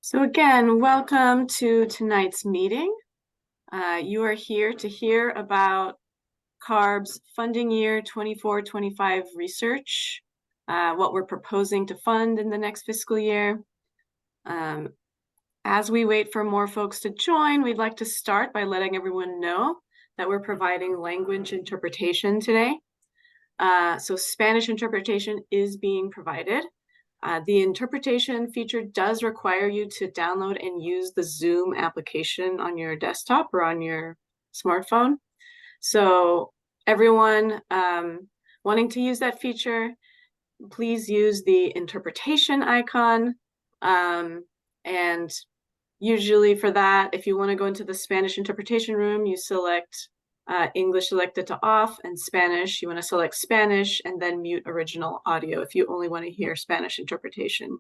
So again, welcome to tonight's meeting. You are here to hear about CARB's funding year 24-25 research, what we're proposing to fund in the next fiscal year. As we wait for more folks to join, we'd like to start by letting everyone know that we're providing language interpretation today. So Spanish interpretation is being provided. The interpretation feature does require you to download and use the Zoom application on your desktop or on your smartphone. So everyone wanting to use that feature, please use the interpretation icon. And usually for that, if you want to go into the Spanish interpretation room, you select English selected to off, and Spanish, you want to select Spanish and then mute original audio if you only want to hear Spanish interpretation.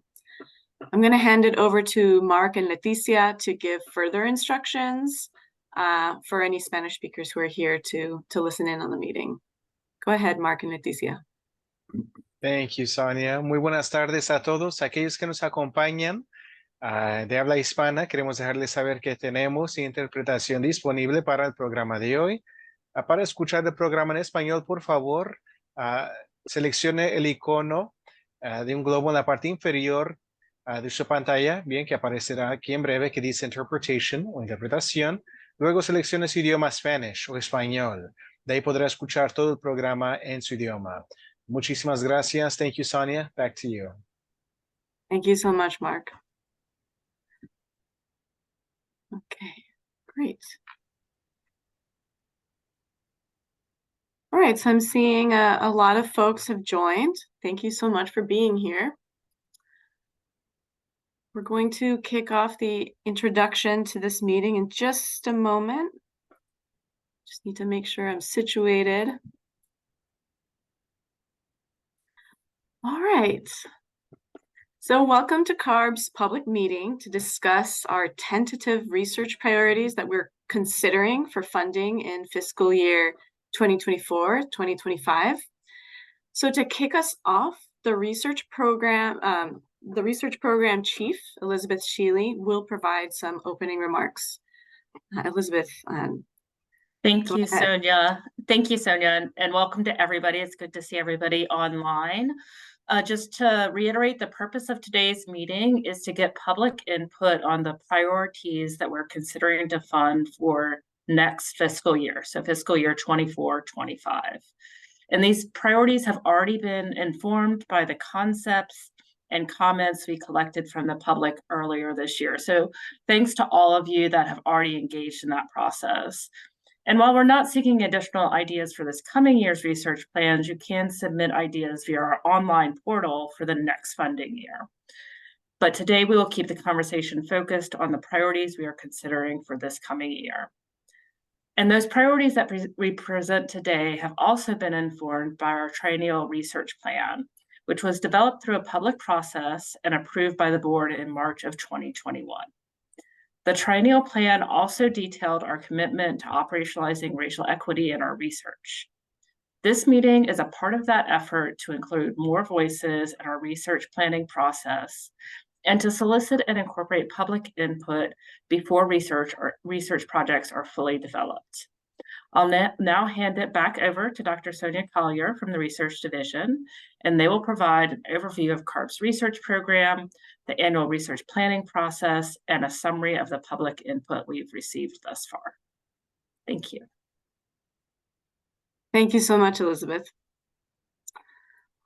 I'm going to hand it over to Mark and Leticia to give further instructions for any Spanish speakers who are here to listen in on the meeting. Go ahead, Mark and Leticia. Thank you, Sonia. Muy buenas tardes a todos aquellos que nos acompañan de habla hispana. Queremos dejarles saber que tenemos interpretación disponible para el programa de hoy. Para escuchar el programa en español, por favor, seleccione el icono de un globo en la parte inferior de su pantalla, bien, que aparecerá aquí en breve, que dice Interpretation o Interpretación. Luego seleccione su idioma Spanish o español. De ahí podrá escuchar todo el programa en su idioma. Muchísimas gracias. Thank you, Sonia. Back to you. Thank you so much, Mark. Okay, great. All right, so I'm seeing a lot of folks have joined. Thank you so much for being here. We're going to kick off the introduction to this meeting in just a moment. Just need to make sure I'm situated. All right. So welcome to CARB's public meeting to discuss our tentative research priorities that we're considering for funding in fiscal year 2024-2025. So to kick us off, the research program chief, Elizabeth Sheely, will provide some opening remarks. Elizabeth. Thank you, Sonia. Thank you, Sonia, and welcome to everybody. It's good to see everybody online. Just to reiterate, the purpose of today's meeting is to get public input on the priorities that we're considering to fund for next fiscal year, so fiscal year 24-25. And these priorities have already been informed by the concepts and comments we collected from the public earlier this year. So thanks to all of you that have already engaged in that process. And while we're not seeking additional ideas for this coming year's research plans, you can submit ideas via our online portal for the next funding year. But today we will keep the conversation focused on the priorities we are considering for this coming year. And those priorities that we present today have also been informed by our triennial research plan, which was developed through a public process and approved by the board in March of 2021. The triennial plan also detailed our commitment to operationalizing racial equity in our research. This meeting is a part of that effort to include more voices in our research planning process and to solicit and incorporate public input before research projects are fully developed. I'll now hand it back over to Dr. Sonia Collier from the Research Division, and they will provide an overview of CARB's research program, the annual research planning process, and a summary of the public input we've received thus far. Thank you. Thank you so much, Elizabeth.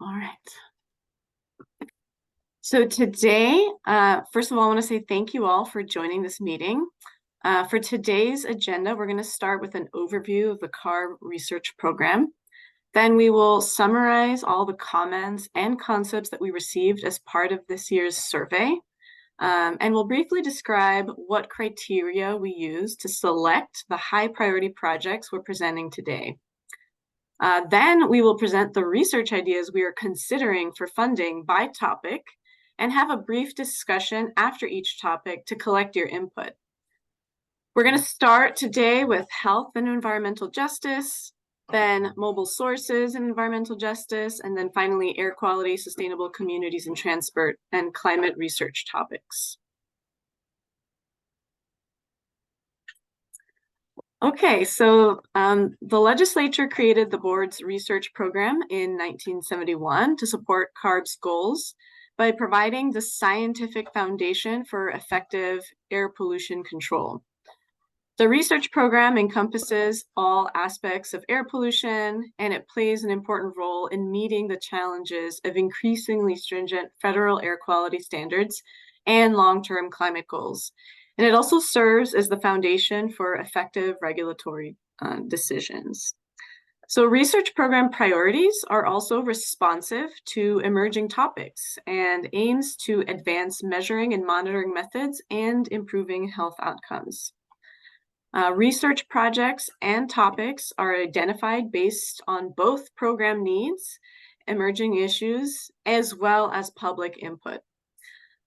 All right. So today, first of all, I want to say thank you all for joining this meeting. For today's agenda, we're going to start with an overview of the CARB research program. Then we will summarize all the comments and concepts that we received as part of this year's survey. And we'll briefly describe what criteria we use to select the high priority projects we're presenting today. Then we will present the research ideas we are considering for funding by topic and have a brief discussion after each topic to collect your input. We're going to start today with health and environmental justice, then mobile sources and environmental justice, and then finally air quality, sustainable communities and transport, and climate research topics. Okay, so the legislature created the board's research program in 1971 to support CARB's goals by providing the scientific foundation for effective air pollution control. The research program encompasses all aspects of air pollution, and it plays an important role in meeting the challenges of increasingly stringent federal air quality standards and long-term climate goals. And it also serves as the foundation for effective regulatory decisions. So research program priorities are also responsive to emerging topics and aims to advance measuring and monitoring methods and improving health outcomes. Research projects and topics are identified based on both program needs, emerging issues, as well as public input.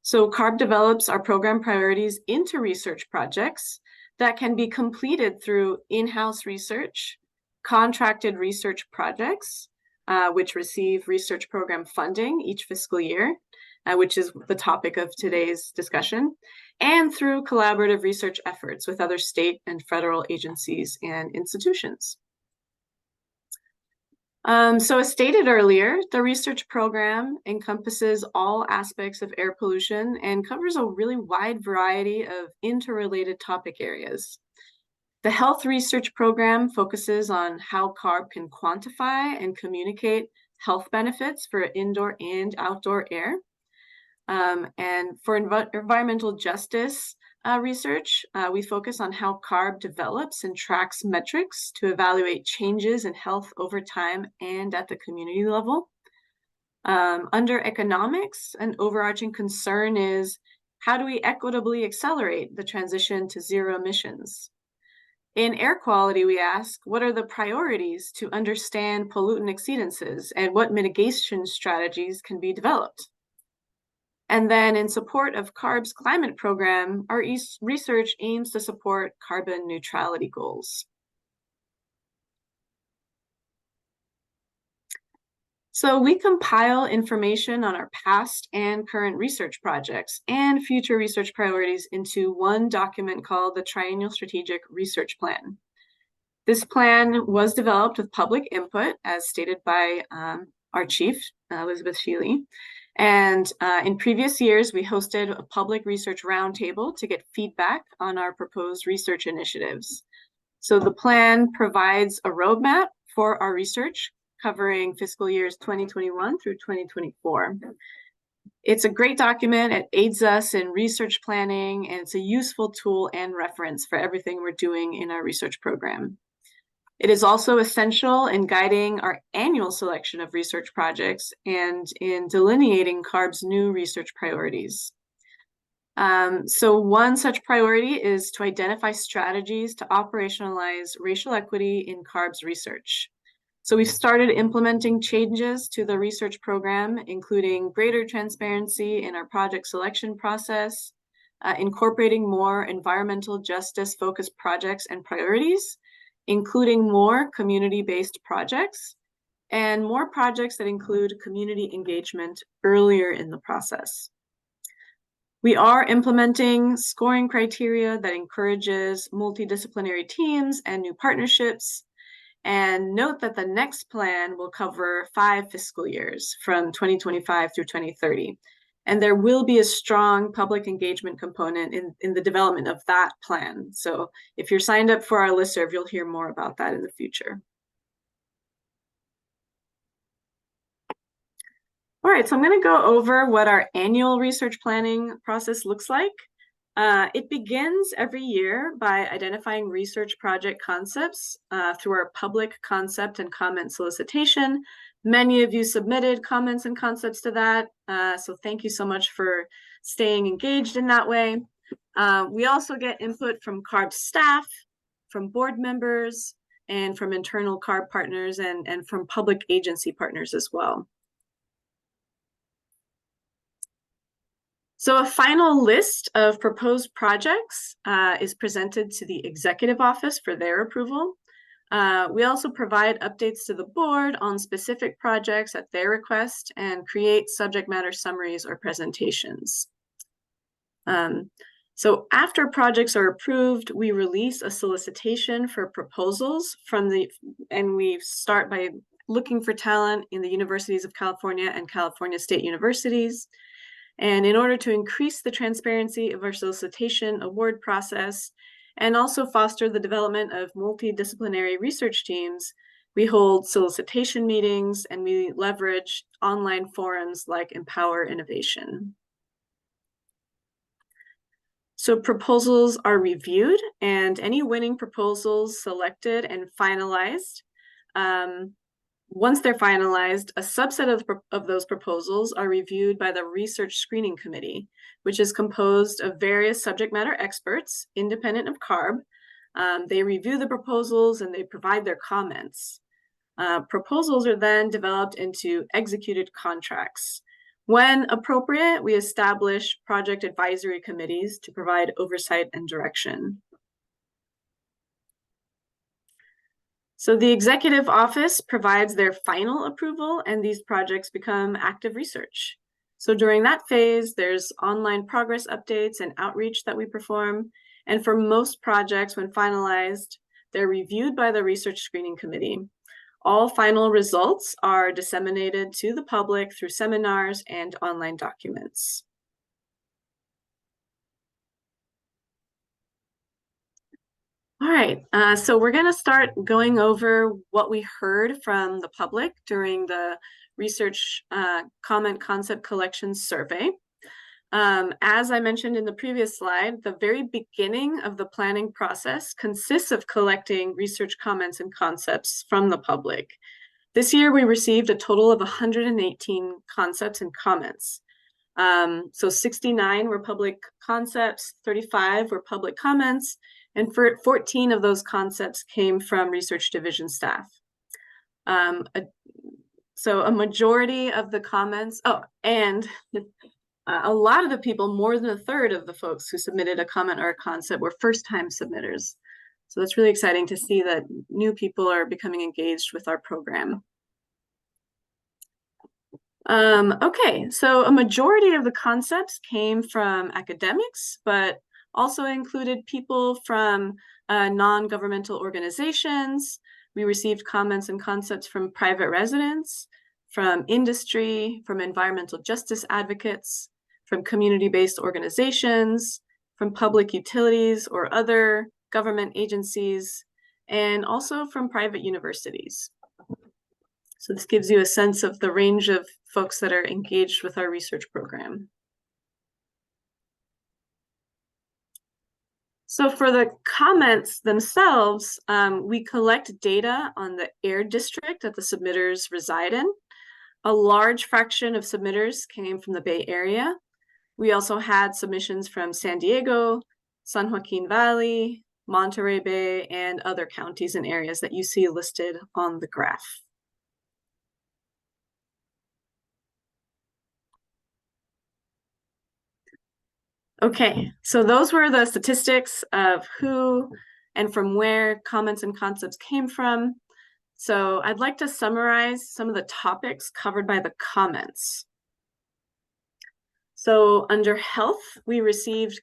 So CARB develops our program priorities into research projects that can be completed through in-house research, contracted research projects, which receive research program funding each fiscal year, which is the topic of today's discussion, and through collaborative research efforts with other state and federal agencies and institutions. So as stated earlier, the research program encompasses all aspects of air pollution and covers a really wide variety of interrelated topic areas. The health research program focuses on how CARB can quantify and communicate health benefits for indoor and outdoor air. And for environmental justice research, we focus on how CARB develops and tracks metrics to evaluate changes in health over time and at the community level. Under economics, an overarching concern is how do we equitably accelerate the transition to zero emissions? In air quality, we ask, what are the priorities to understand pollutant exceedances and what mitigation strategies can be developed? And then in support of CARB's climate program, our research aims to support carbon neutrality goals. So we compile information on our past and current research projects and future research priorities into one document called the Triennial Strategic Research Plan. This plan was developed with public input, as stated by our chief, Elizabeth Shealy. And in previous years, we hosted a public research roundtable to get feedback on our proposed research initiatives. So the plan provides a roadmap for our research covering fiscal years 2021 through 2024. It's a great document. It aids us in research planning, and it's a useful tool and reference for everything we're doing in our research program. It is also essential in guiding our annual selection of research projects and in delineating CARB's new research priorities. So one such priority is to identify strategies to operationalize racial equity in CARB's research. So we've started implementing changes to the research program, including greater transparency in our project selection process, incorporating more environmental justice-focused projects and priorities, including more community-based projects, and more projects that include community engagement earlier in the process. We are implementing scoring criteria that encourages multidisciplinary teams and new partnerships. And note that the next plan will cover 5 fiscal years from 2025 through 2030. And there will be a strong public engagement component in the development of that plan. So if you're signed up for our listserv, you'll hear more about that in the future. All right, so I'm going to go over what our annual research planning process looks like. It begins every year by identifying research project concepts through our public concept and comment solicitation. Many of you submitted comments and concepts to that, so thank you so much for staying engaged in that way. We also get input from CARB staff, from board members, and from internal CARB partners and from public agency partners as well. So a final list of proposed projects is presented to the executive office for their approval. We also provide updates to the board on specific projects at their request and create subject matter summaries or presentations. So after projects are approved, we release a solicitation for proposals and we start by looking for talent in the universities of California and California State Universities. And in order to increase the transparency of our solicitation award process and also foster the development of multidisciplinary research teams, we hold solicitation meetings and we leverage online forums like Empower Innovation. So proposals are reviewed and any winning proposals selected and finalized. Once they're finalized, a subset of those proposals are reviewed by the Research Screening Committee, which is composed of various subject matter experts, independent of CARB. They review the proposals and they provide their comments. Proposals are then developed into executed contracts. When appropriate, we establish project advisory committees to provide oversight and direction. So the executive office provides their final approval and these projects become active research. So during that phase, there's online progress updates and outreach that we perform. And for most projects, when finalized, they're reviewed by the Research Screening Committee. All final results are disseminated to the public through seminars and online documents. All right, so we're going to start going over what we heard from the public during the research comment concept collection survey. As I mentioned in the previous slide, the very beginning of the planning process consists of collecting research comments and concepts from the public. This year, we received a total of 118 concepts and comments. So 69 were public concepts, 35 were public comments, and 14 of those concepts came from research division staff. So a majority of the comments, a lot of the people, more than a third of the folks who submitted a comment or a concept were first-time submitters. So that's really exciting to see that new people are becoming engaged with our program. Okay, so a majority of the concepts came from academics, but also included people from non-governmental organizations. We received comments and concepts from private residents, from industry, from environmental justice advocates, from community-based organizations, from public utilities or other government agencies, and also from private universities. So this gives you a sense of the range of folks that are engaged with our research program. So for the comments themselves, we collect data on the air district that the submitters reside in. A large fraction of submitters came from the Bay Area. We also had submissions from San Diego, San Joaquin Valley, Monterey Bay, and other counties and areas that you see listed on the graph. Okay, so those were the statistics of who and from where comments and concepts came from. So I'd like to summarize some of the topics covered by the comments. So under health, we received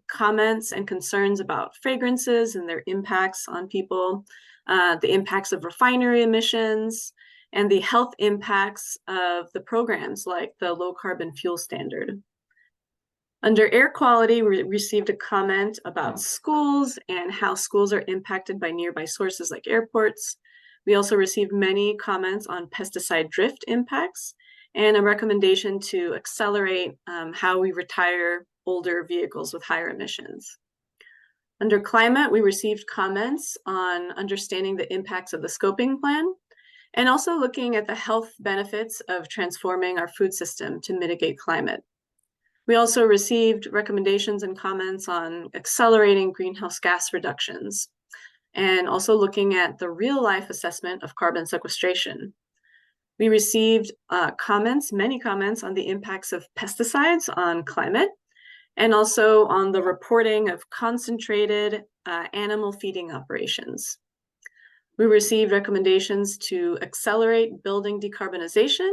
comments and concerns about fragrances and their impacts on people, the impacts of refinery emissions, and the health impacts of the programs like the low carbon fuel standard. Under air quality, we received a comment about schools and how schools are impacted by nearby sources like airports. We also received many comments on pesticide drift impacts and a recommendation to accelerate how we retire older vehicles with higher emissions. Under climate, we received comments on understanding the impacts of the scoping plan and also looking at the health benefits of transforming our food system to mitigate climate. We also received recommendations and comments on accelerating greenhouse gas reductions and also looking at the real-life assessment of carbon sequestration. We received many comments on the impacts of pesticides on climate and also on the reporting of concentrated animal feeding operations. We received recommendations to accelerate building decarbonization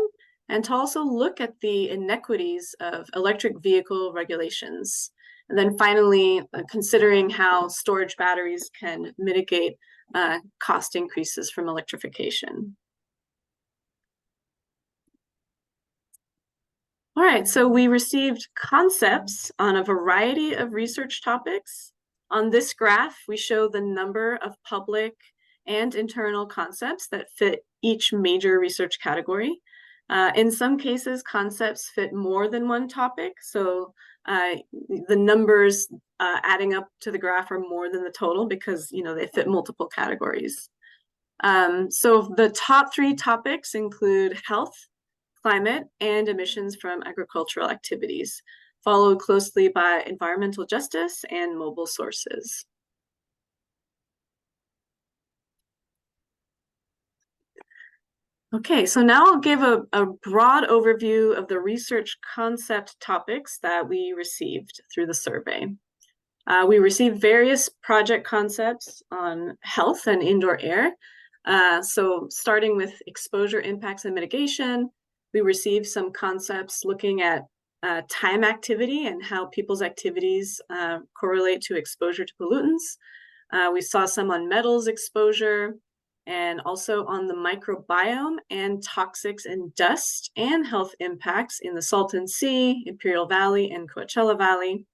and to also look at the inequities of electric vehicle regulations And then finally, considering how storage batteries can mitigate cost increases from electrification. All right, so we received concepts on a variety of research topics. On this graph, we show the number of public and internal concepts that fit each major research category. In some cases, concepts fit more than one topic, so the numbers adding up to the graph are more than the total because they fit multiple categories. So the top 3 topics include health, climate, and emissions from agricultural activities, followed closely by environmental justice and mobile sources. Okay, so now I'll give a broad overview of the research concept topics that we received through the survey. We received various project concepts on health and indoor air. So starting with exposure impacts and mitigation, we received some concepts looking at time activity and how people's activities correlate to exposure to pollutants. We saw some on metals exposure and also on the microbiome and toxics and dust and health impacts in the Salton Sea, Imperial Valley, and Coachella Valley.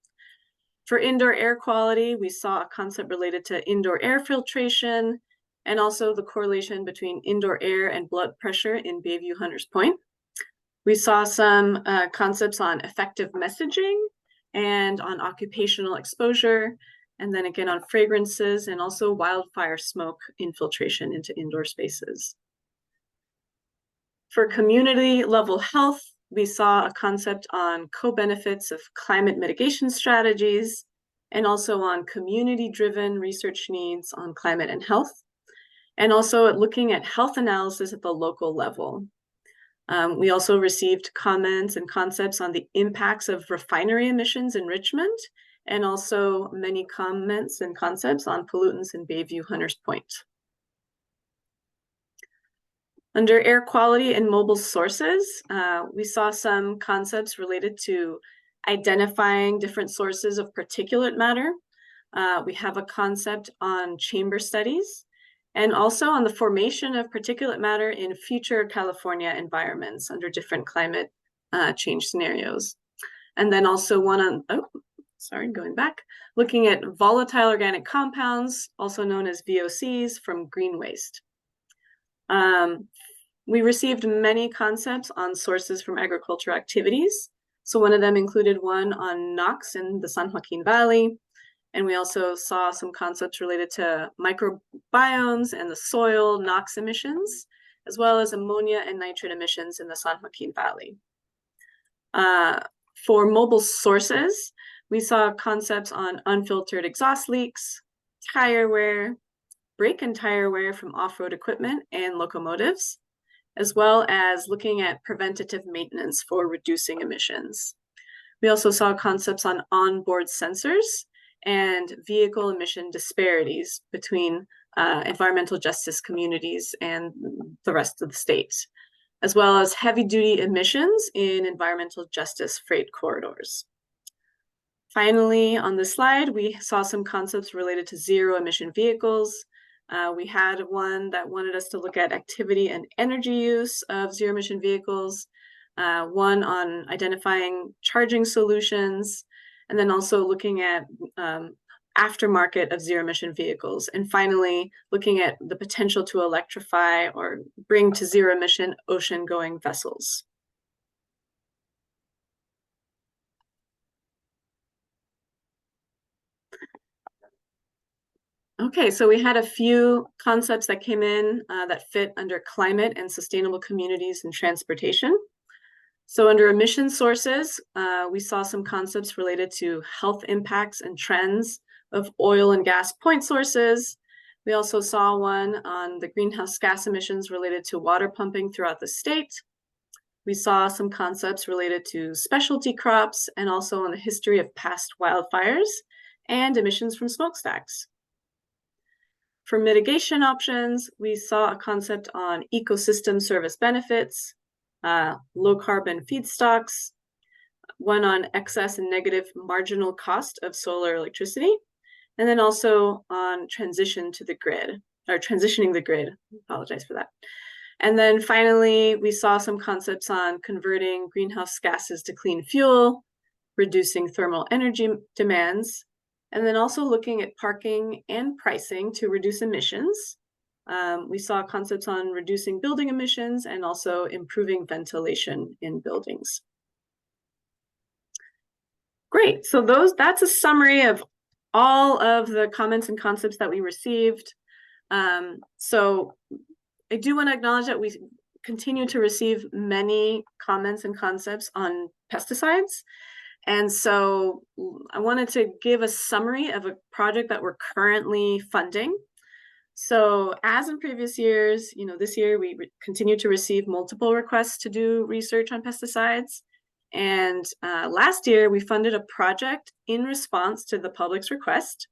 For indoor air quality, we saw a concept related to indoor air filtration and also the correlation between indoor air and blood pressure in Bayview Hunters Point. We saw some concepts on effective messaging and on occupational exposure, and then again on fragrances and also wildfire smoke infiltration into indoor spaces. For community level health, we saw a concept on co-benefits of climate mitigation strategies and also on community-driven research needs on climate and health, and also at looking at health analysis at the local level. We also received comments and concepts on the impacts of refinery emissions in Richmond, and also many comments and concepts on pollutants in Bayview Hunters Point. Under air quality and mobile sources, we saw some concepts related to identifying different sources of particulate matter. We have a concept on chamber studies, and also on the formation of particulate matter in future California environments under different climate change scenarios. And then also one on, going back, looking at volatile organic compounds, also known as VOCs, from green waste. We received many concepts on sources from agricultural activities. So one of them included one on NOx in the San Joaquin Valley. And we also saw some concepts related to microbiomes and the soil NOx emissions, as well as ammonia and nitrate emissions in the San Joaquin Valley. For mobile sources, we saw concepts on unfiltered exhaust leaks, tire wear, brake and tire wear from off-road equipment and locomotives, as well as looking at preventative maintenance for reducing emissions. We also saw concepts on onboard sensors and vehicle emission disparities between environmental justice communities and the rest of the state, as well as heavy-duty emissions in environmental justice freight corridors. Finally, on this slide, we saw some concepts related to zero-emission vehicles. We had one that wanted us to look at activity and energy use of zero-emission vehicles, one on identifying charging solutions, and then also looking at aftermarket of zero-emission vehicles. And finally, looking at the potential to electrify or bring to zero-emission ocean-going vessels. Okay, so we had a few concepts that came in that fit under climate and sustainable communities and transportation. So under emission sources, we saw some concepts related to health impacts and trends of oil and gas point sources. We also saw one on the greenhouse gas emissions related to water pumping throughout the state. We saw some concepts related to specialty crops and also on the history of past wildfires and emissions from smokestacks. For mitigation options, we saw a concept on ecosystem service benefits, low carbon feedstocks, one on excess and negative marginal cost of solar electricity, and then also on transitioning the grid. Apologize for that. And then finally, we saw some concepts on converting greenhouse gases to clean fuel, reducing thermal energy demands, and then also looking at parking and pricing to reduce emissions. We saw concepts on reducing building emissions and also improving ventilation in buildings. Great, so that's a summary of all of the comments and concepts that we received. So I do want to acknowledge that we continue to receive many comments and concepts on pesticides. And so I wanted to give a summary of a project that we're currently funding. So as in previous years, this year we continue to receive multiple requests to do research on pesticides. And last year we funded a project in response to the public's request.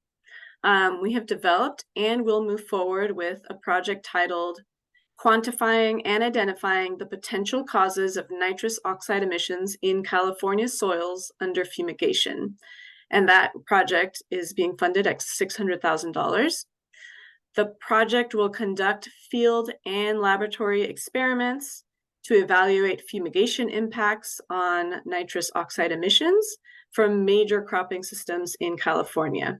We have developed and will move forward with a project titled Quantifying and Identifying the Potential Causes of Nitrous Oxide Emissions in California Soils Under Fumigation. And that project is being funded at $600,000. The project will conduct field and laboratory experiments to evaluate fumigation impacts on nitrous oxide emissions from major cropping systems in California.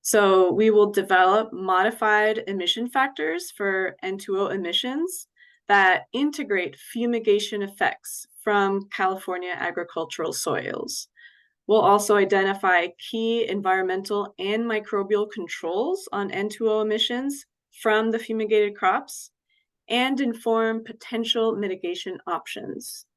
So we will develop modified emission factors for N2O emissions that integrate fumigation effects from California agricultural soils. We'll also identify key environmental and microbial controls on N2O emissions from the fumigated crops and inform potential mitigation options.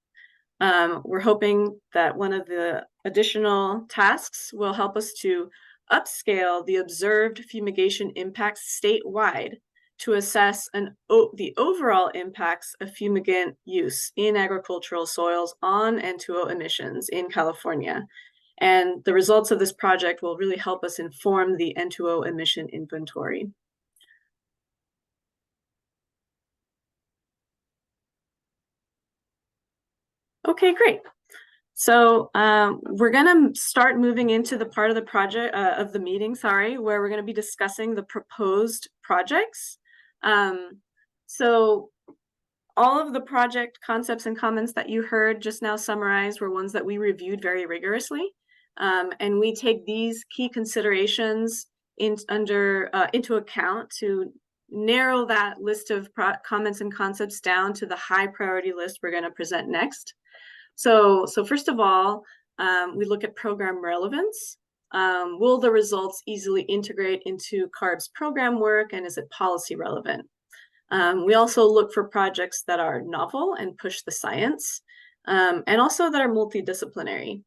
We're hoping that one of the additional tasks will help us to upscale the observed fumigation impacts statewide to assess the overall impacts of fumigant use in agricultural soils on N2O emissions in California. And the results of this project will really help us inform the N2O emission inventory. Okay, great. So we're going to start moving into the part of the project of the meeting, where we're going to be discussing the proposed projects. So all of the project concepts and comments that you heard just now summarized were ones that we reviewed very rigorously. And we take these key considerations into account to narrow that list of comments and concepts down to the high priority list we're going to present next. So first of all, we look at program relevance. Will the results easily integrate into CARB's program work, and is it policy relevant? We also look for projects that are novel and push the science, and also that are multidisciplinary.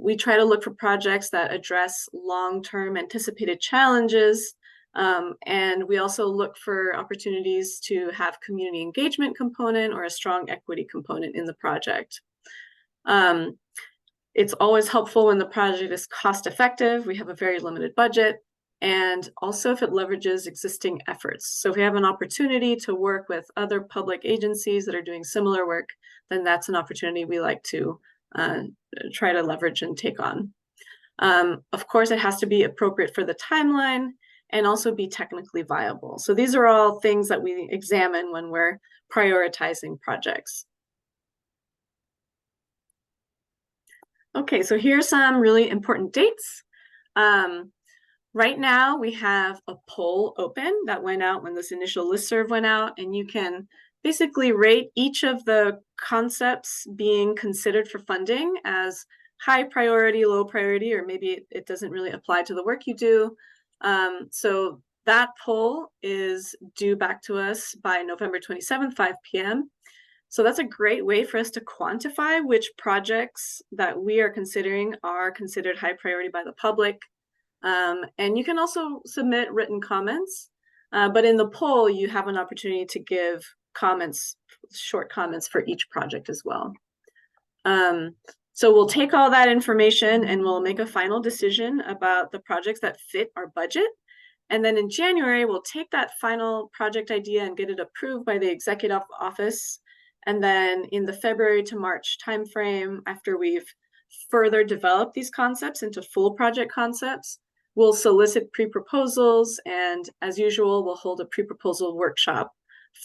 We try to look for projects that address long-term anticipated challenges, and we also look for opportunities to have community engagement component or a strong equity component in the project. It's always helpful when the project is cost effective. We have a very limited budget, and also if it leverages existing efforts. So if we have an opportunity to work with other public agencies that are doing similar work, then that's an opportunity we like to try to leverage and take on. Of course, it has to be appropriate for the timeline and also be technically viable. So these are all things that we examine when we're prioritizing projects. Okay, so here's some really important dates. Right now, we have a poll open that went out when this initial listserv went out, and you can basically rate each of the concepts being considered for funding as high priority, low priority, or maybe it doesn't really apply to the work you do. So that poll is due back to us by November 27th, 5 p.m. So that's a great way for us to quantify which projects that we are considering are considered high priority by the public. And you can also submit written comments, but in the poll, you have an opportunity to give comments, short comments for each project as well. So we'll take all that information and we'll make a final decision about the projects that fit our budget. And then in January, we'll take that final project idea and get it approved by the executive office And then in the February to March timeframe, after we've further developed these concepts into full project concepts, we'll solicit pre-proposals, and as usual, we'll hold a pre-proposal workshop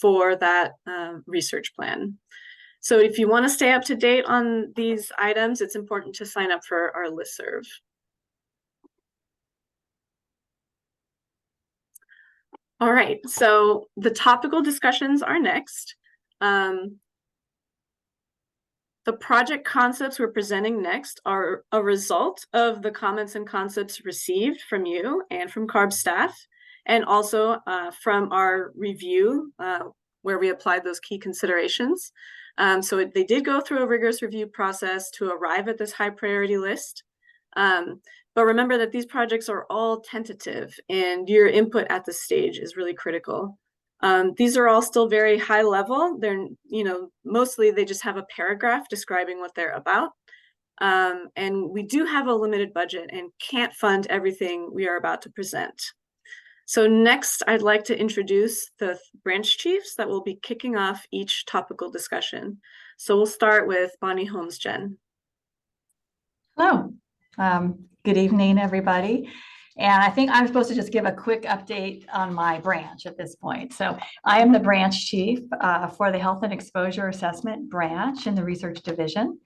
for that research plan. So if you want to stay up to date on these items, it's important to sign up for our listserv. All right, so the topical discussions are next. The project concepts we're presenting next are a result of the comments and concepts received from you and from CARB staff, and also from our review where we applied those key considerations. So they did go through a rigorous review process to arrive at this high priority list. But remember that these projects are all tentative, and your input at this stage is really critical. These are all still very high level. They're, mostly they just have a paragraph describing what they're about. And we do have a limited budget and can't fund everything we are about to present. So next, I'd like to introduce the branch chiefs that will be kicking off each topical discussion. So we'll start with Bonnie Holmes-Jen. Hello. Good evening, everybody. And I think I'm supposed to just give a quick update on my branch at this point. So I am the branch chief for the Health and Exposure Assessment branch in the Research Division.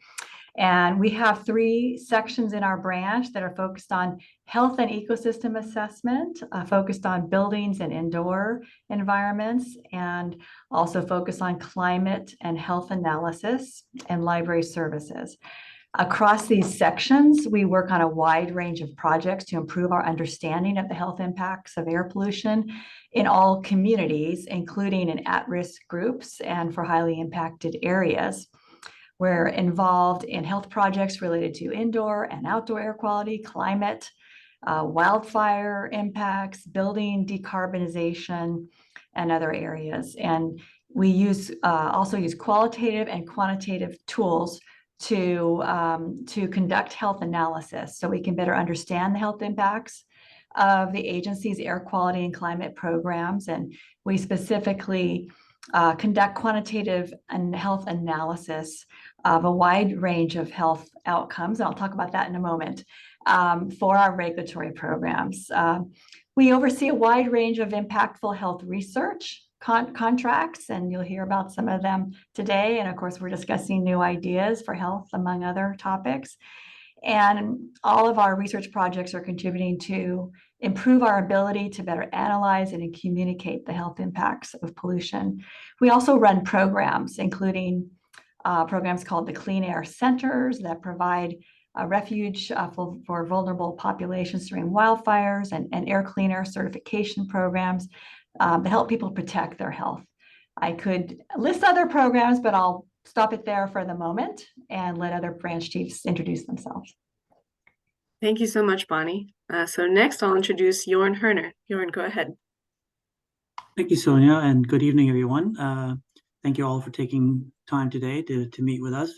And we have 3 sections in our branch that are focused on health and ecosystem assessment, focused on buildings and indoor environments, and also focused on climate and health analysis and library services. Across these sections, we work on a wide range of projects to improve our understanding of the health impacts of air pollution in all communities, including in at-risk groups and for highly impacted areas. We're involved in health projects related to indoor and outdoor air quality, climate, wildfire impacts, building decarbonization, and other areas. And we also use qualitative and quantitative tools to conduct health analysis so we can better understand the health impacts of the agency's air quality and climate programs. And we specifically conduct quantitative and health analysis of a wide range of health outcomes. And I'll talk about that in a moment for our regulatory programs. We oversee a wide range of impactful health research contracts, and you'll hear about some of them today. And of course, we're discussing new ideas for health, among other topics. And all of our research projects are contributing to improve our ability to better analyze and communicate the health impacts of pollution. We also run programs, including programs called the Clean Air Centers that provide a refuge for vulnerable populations during wildfires, and air cleaner certification programs to help people protect their health. I could list other programs, but I'll stop it there for the moment and let other branch chiefs introduce themselves. Thank you so much, Bonnie. So next I'll introduce Jorn Herner. Jorn, go ahead. Thank you, Sonia, and good evening, everyone. Thank you all for taking time today to meet with us.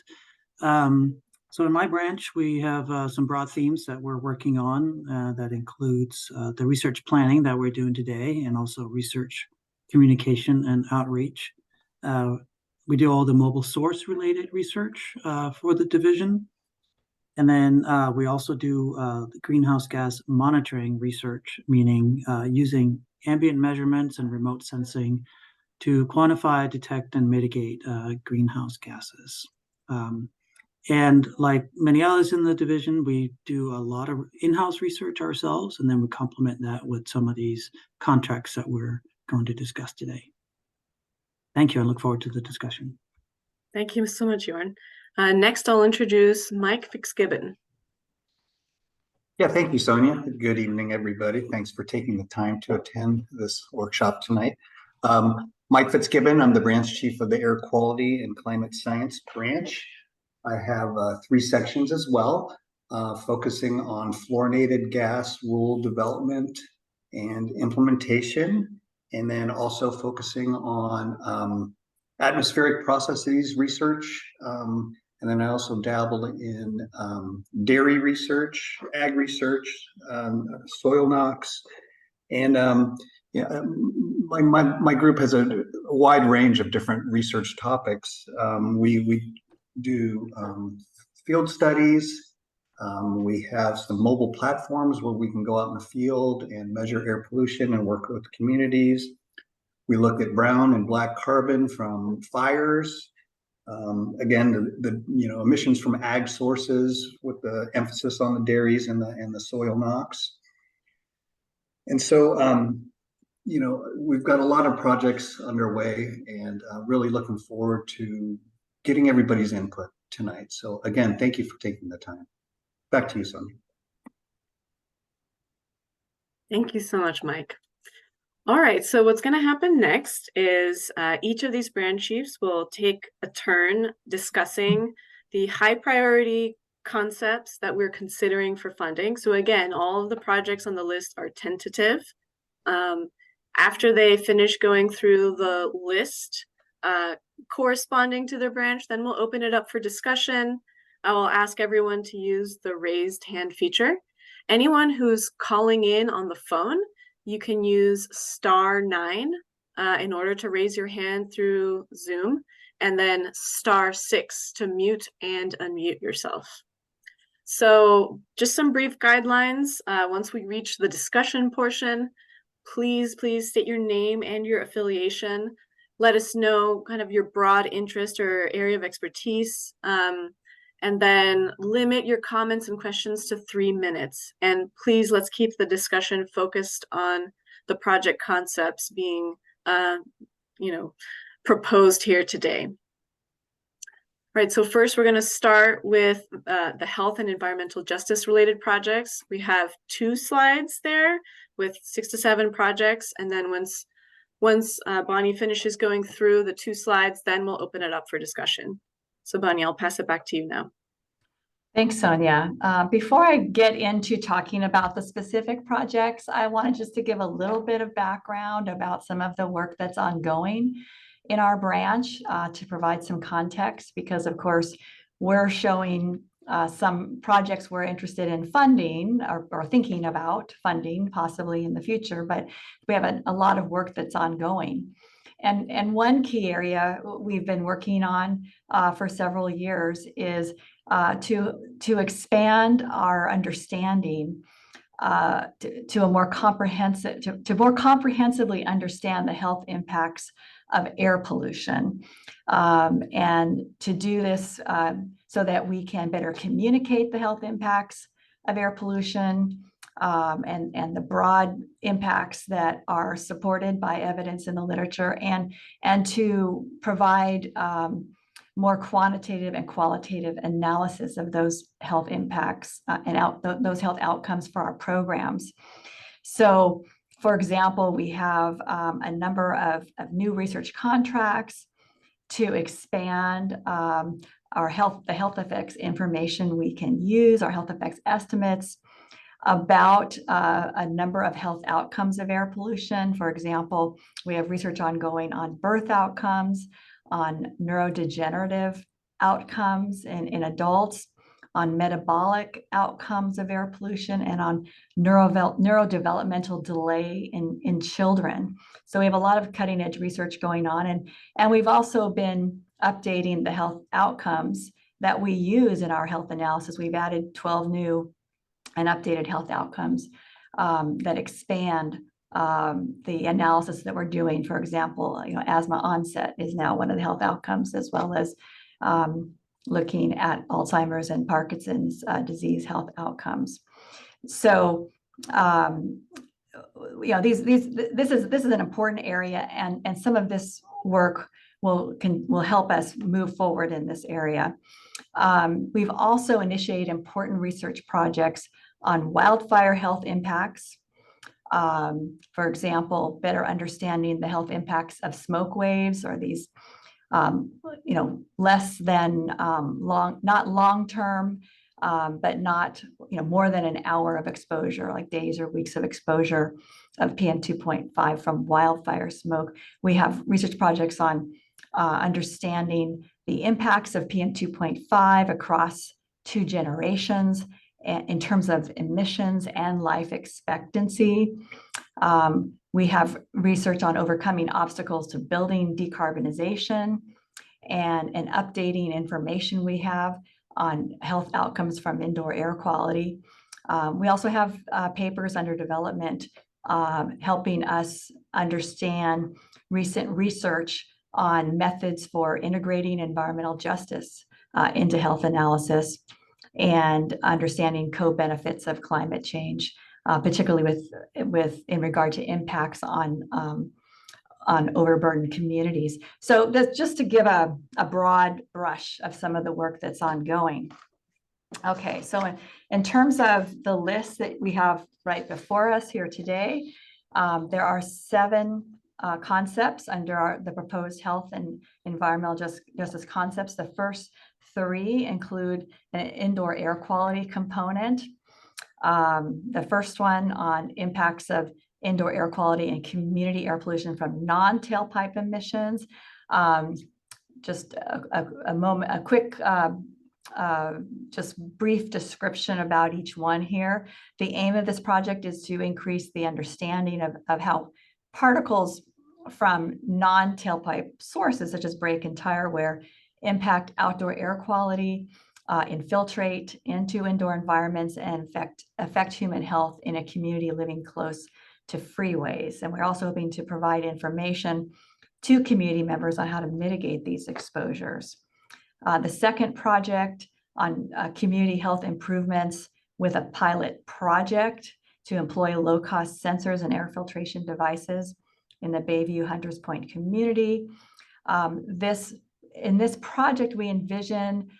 So in my branch, we have some broad themes that we're working on that includes the research planning that we're doing today, and also research communication and outreach. We do all the mobile source related research for the division. And then we also do the greenhouse gas monitoring research, meaning using ambient measurements and remote sensing to quantify, detect, and mitigate greenhouse gases. And like many others in the division, we do a lot of in-house research ourselves, and then we complement that with some of these contracts that we're going to discuss today. Thank you. I look forward to the discussion. Thank you so much, Jorn. Next, I'll introduce Mike Fitzgibbon. Yeah, thank you, Sonia. Good evening, everybody. Thanks for taking the time to attend this workshop tonight. Mike Fitzgibbon, I'm the branch chief of the Air Quality and Climate Science branch. I have 3 sections as well, focusing on fluorinated gas rule development and implementation, and then also focusing on atmospheric processes research. And then I also dabble in dairy research, ag research, soil NOx. And, Yeah, my group has a wide range of different research topics. We do field studies. We have some mobile platforms where we can go out in the field and measure air pollution and work with communities. We look at brown and black carbon from fires. Again, the emissions from ag sources with the emphasis on the dairies and the soil NOx. And so, we've got a lot of projects underway, and really looking forward to getting everybody's input tonight. So again, thank you for taking the time. Back to you, Sonia. Thank you so much, Mike. All right, so what's going to happen next is each of these branch chiefs will take a turn discussing the high priority concepts that we're considering for funding. So again, all of the projects on the list are tentative. After they finish going through the list corresponding to their branch, then we'll open it up for discussion. I will ask everyone to use the raised hand feature. Anyone who's calling in on the phone, you can use *9 in order to raise your hand through Zoom, and then *6 to mute and unmute yourself. So just some brief guidelines. Once we reach the discussion portion, please state your name and your affiliation. Let us know kind of your broad interest or area of expertise. And then limit your comments and questions to 3 minutes. And please, let's keep the discussion focused on the project concepts being, proposed here today. Right, so first we're going to start with the health and environmental justice related projects. We have 2 slides there with 6 to 7 projects. And then once Bonnie finishes going through the 2 slides, then we'll open it up for discussion. So Bonnie, I'll pass it back to you now. Thanks, Sonia. Before I get into talking about the specific projects, I wanted just to give a little bit of background about some of the work that's ongoing in our branch to provide some context, because of course, we're showing some projects we're interested in funding or thinking about funding possibly in the future, but we have a lot of work that's ongoing. And one key area we've been working on for several years is to expand our understanding to more comprehensively understand the health impacts of air pollution, and to do this so that we can better communicate the health impacts of air pollution and the broad impacts that are supported by evidence in the literature, and to provide more quantitative and qualitative analysis of those health impacts and those health outcomes for our programs. So, for example, we have a number of new research contracts to expand the health effects information we can use, our health effects estimates about a number of health outcomes of air pollution. For example, we have research ongoing on birth outcomes, on neurodegenerative outcomes in adults, on metabolic outcomes of air pollution, and on neurodevelopmental delay in children. So we have a lot of cutting edge research going on, and we've also been updating the health outcomes that we use in our health analysis. We've added 12 new and updated health outcomes that expand the analysis that we're doing. For example, asthma onset is now one of the health outcomes, as well as looking at Alzheimer's and Parkinson's disease health outcomes. So, this is an important area, and some of this work will help us move forward in this area. We've also initiated important research projects on wildfire health impacts. For example, better understanding the health impacts of smoke waves, or these less than not long-term, but not more than an hour of exposure, like days or weeks of exposure of PM 2.5 from wildfire smoke. We have research projects on understanding the impacts of PM 2.5 across 2 generations in terms of emissions and life expectancy. We have research on overcoming obstacles to building decarbonization and updating information we have on health outcomes from indoor air quality. We also have papers under development helping us understand recent research on methods for integrating environmental justice into health analysis and understanding co-benefits of climate change, particularly with in regard to impacts on overburdened communities. So that's just to give a broad brush of some of the work that's ongoing. Okay, so in terms of the list that we have right before us here today, there are 7 concepts under the proposed health and environmental justice concepts. The first 3 include an indoor air quality component. The first one on impacts of indoor air quality and community air pollution from non-tailpipe emissions. Just a quick just brief description about each one here. The aim of this project is to increase the understanding of how particles from non-tailpipe sources, such as brake and tire wear, impact outdoor air quality, infiltrate into indoor environments, and affect human health in a community living close to freeways. And we're also hoping to provide information to community members on how to mitigate these exposures. The second project on community health improvements with a pilot project to employ low-cost sensors and air filtration devices in the Bayview Hunters Point community. In this project, we envision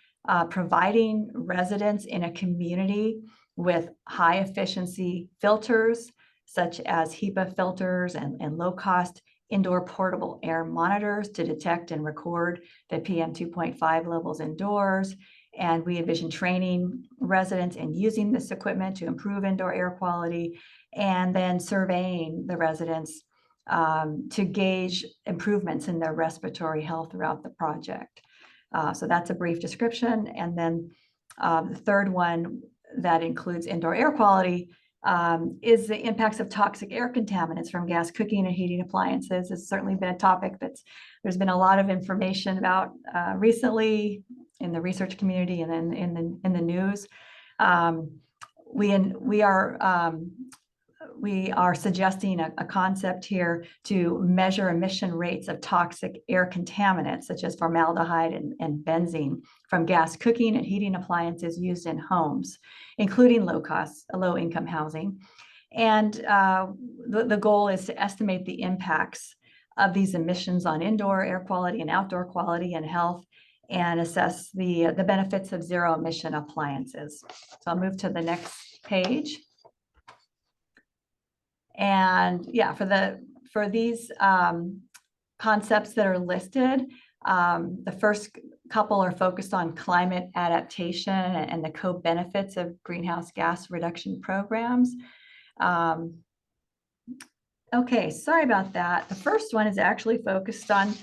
providing residents in a community with high efficiency filters, such as HEPA filters and low-cost indoor portable air monitors to detect and record the PM 2.5 levels indoors. And we envision training residents in using this equipment to improve indoor air quality, and then surveying the residents to gauge improvements in their respiratory health throughout the project. So that's a brief description. And then the third one that includes indoor air quality is the impacts of toxic air contaminants from gas cooking and heating appliances. It's certainly been a topic there's been a lot of information about recently in the research community and then in the news. We are suggesting a concept here to measure emission rates of toxic air contaminants, such as formaldehyde and benzene, from gas cooking and heating appliances used in homes, including low-income housing. And the goal is to estimate the impacts of these emissions on indoor air quality and outdoor quality and health, and assess the benefits of zero-emission appliances. So I'll move to the next page. And yeah, for these concepts that are listed, the first couple are focused on climate adaptation and the co-benefits of greenhouse gas reduction programs. Okay, sorry about that. The first one is actually focused on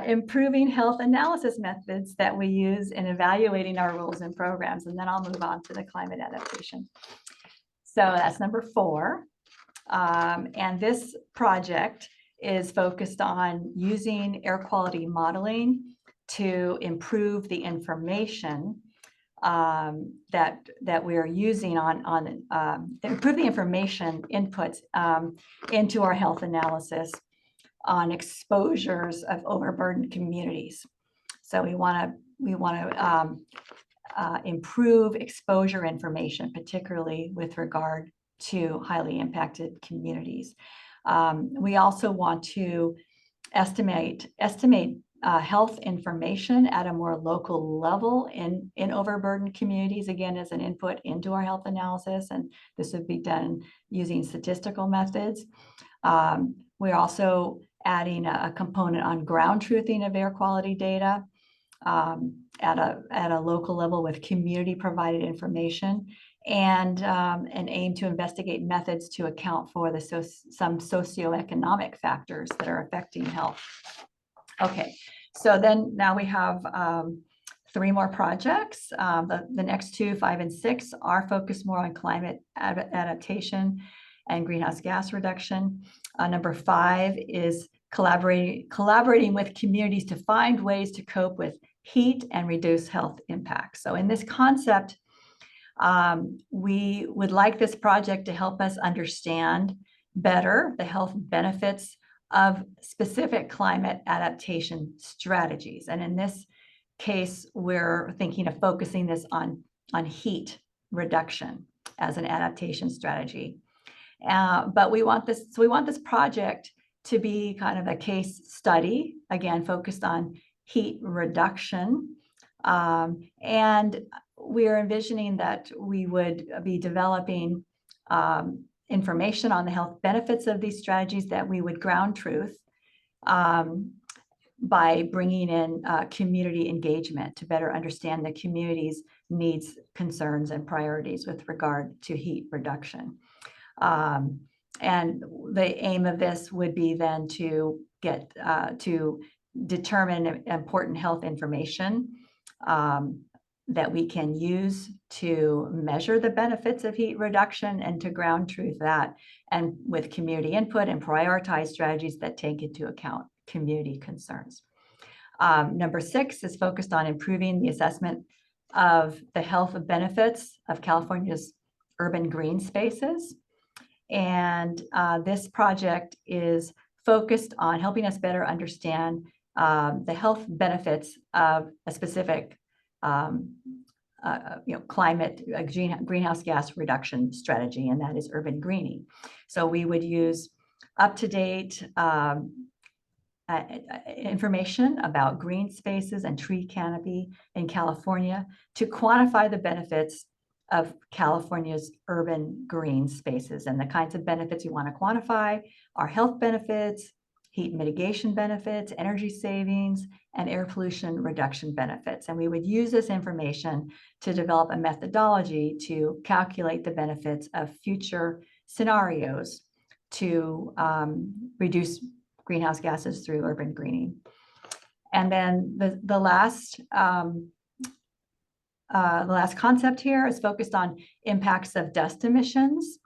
improving health analysis methods that we use in evaluating our rules and programs. And then I'll move on to the climate adaptation. So that's number 4. And this project is focused on using air quality modeling to improve the information that we are using improve the information inputs into our health analysis on exposures of overburdened communities. So we want to improve exposure information, particularly with regard to highly impacted communities. We also want to estimate health information at a more local level in overburdened communities, again, as an input into our health analysis, and this would be done using statistical methods. We're also adding a component on ground truthing of air quality data at a local level with community provided information, and an aim to investigate methods to account for some socioeconomic factors that are affecting health. Okay, so then now we have 3 more projects. The next 2, 5 and 6, are focused more on climate adaptation and greenhouse gas reduction. Number 5 is collaborating with communities to find ways to cope with heat and reduce health impacts. So in this concept, we would like this project to help us understand better the health benefits of specific climate adaptation strategies. And in this case, we're thinking of focusing this on heat reduction as an adaptation strategy. But we want this project to be kind of a case study, again, focused on heat reduction. And we're envisioning that we would be developing information on the health benefits of these strategies that we would ground truth by bringing in community engagement to better understand the community's needs, concerns, and priorities with regard to heat reduction. And the aim of this would be then to get to determine important health information that we can use to measure the benefits of heat reduction and to ground truth that, and with community input and prioritize strategies that take into account community concerns. Number 6 is focused on improving the assessment of the health benefits of California's urban green spaces. And this project is focused on helping us better understand the health benefits of a specific climate greenhouse gas reduction strategy, and that is urban greening. So we would use up-to-date information about green spaces and tree canopy in California to quantify the benefits of California's urban green spaces. And the kinds of benefits you want to quantify are health benefits, heat mitigation benefits, energy savings, and air pollution reduction benefits. And we would use this information to develop a methodology to calculate the benefits of future scenarios to reduce greenhouse gases through urban greening. And then the last concept here is focused on impacts of dust emissions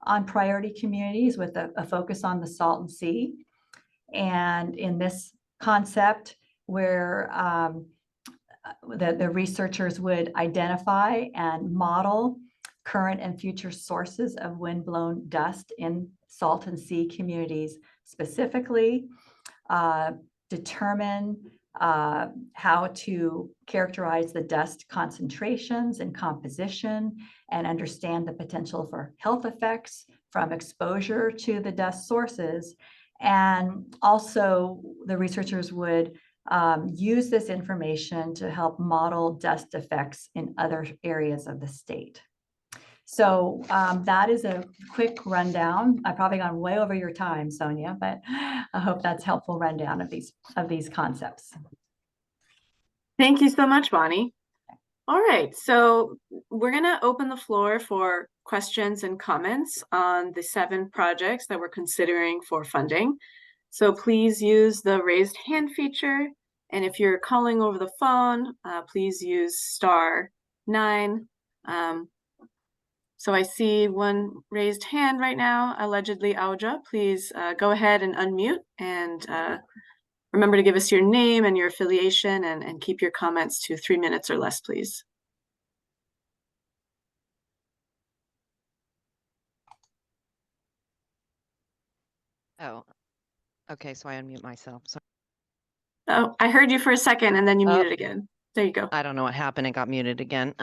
on priority communities with a focus on the Salton Sea. And in this concept, where the researchers would identify and model current and future sources of windblown dust in Salton Sea communities, specifically determine how to characterize the dust concentrations and composition and understand the potential for health effects from exposure to the dust sources. And also the researchers would use this information to help model dust effects in other areas of the state. So that is a quick rundown. I've probably gone way over your time, Sonia, but I hope that's helpful rundown of these concepts. Thank you so much, Bonnie. All right, so we're going to open the floor for questions and comments on the 7 projects that we're considering for funding. So please use the raised hand feature. And if you're calling over the phone, please use *9. So I see one raised hand right now, allegedly Auja. Please go ahead and unmute and remember to give us your name and your affiliation and keep your comments to 3 minutes or less, please. Oh, okay, so I unmute myself. So Oh, I heard you for a second and then you muted again. There you go. I don't know what happened. It got muted again.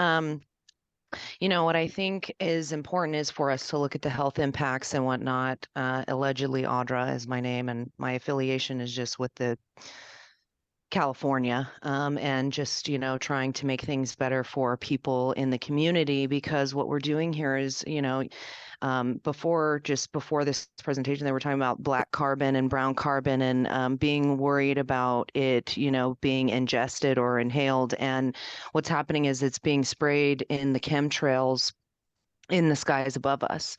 You know, what I think is important is for us to look at the health impacts and whatnot. Allegedly, Audra is my name, and my affiliation is just with the California, and just, you know, trying to make things better for people in the community, because what we're doing here is, you know, before this presentation, they were talking about black carbon and brown carbon and being worried about it, you know, being ingested or inhaled. And what's happening is it's being sprayed in the chemtrails in the skies above us.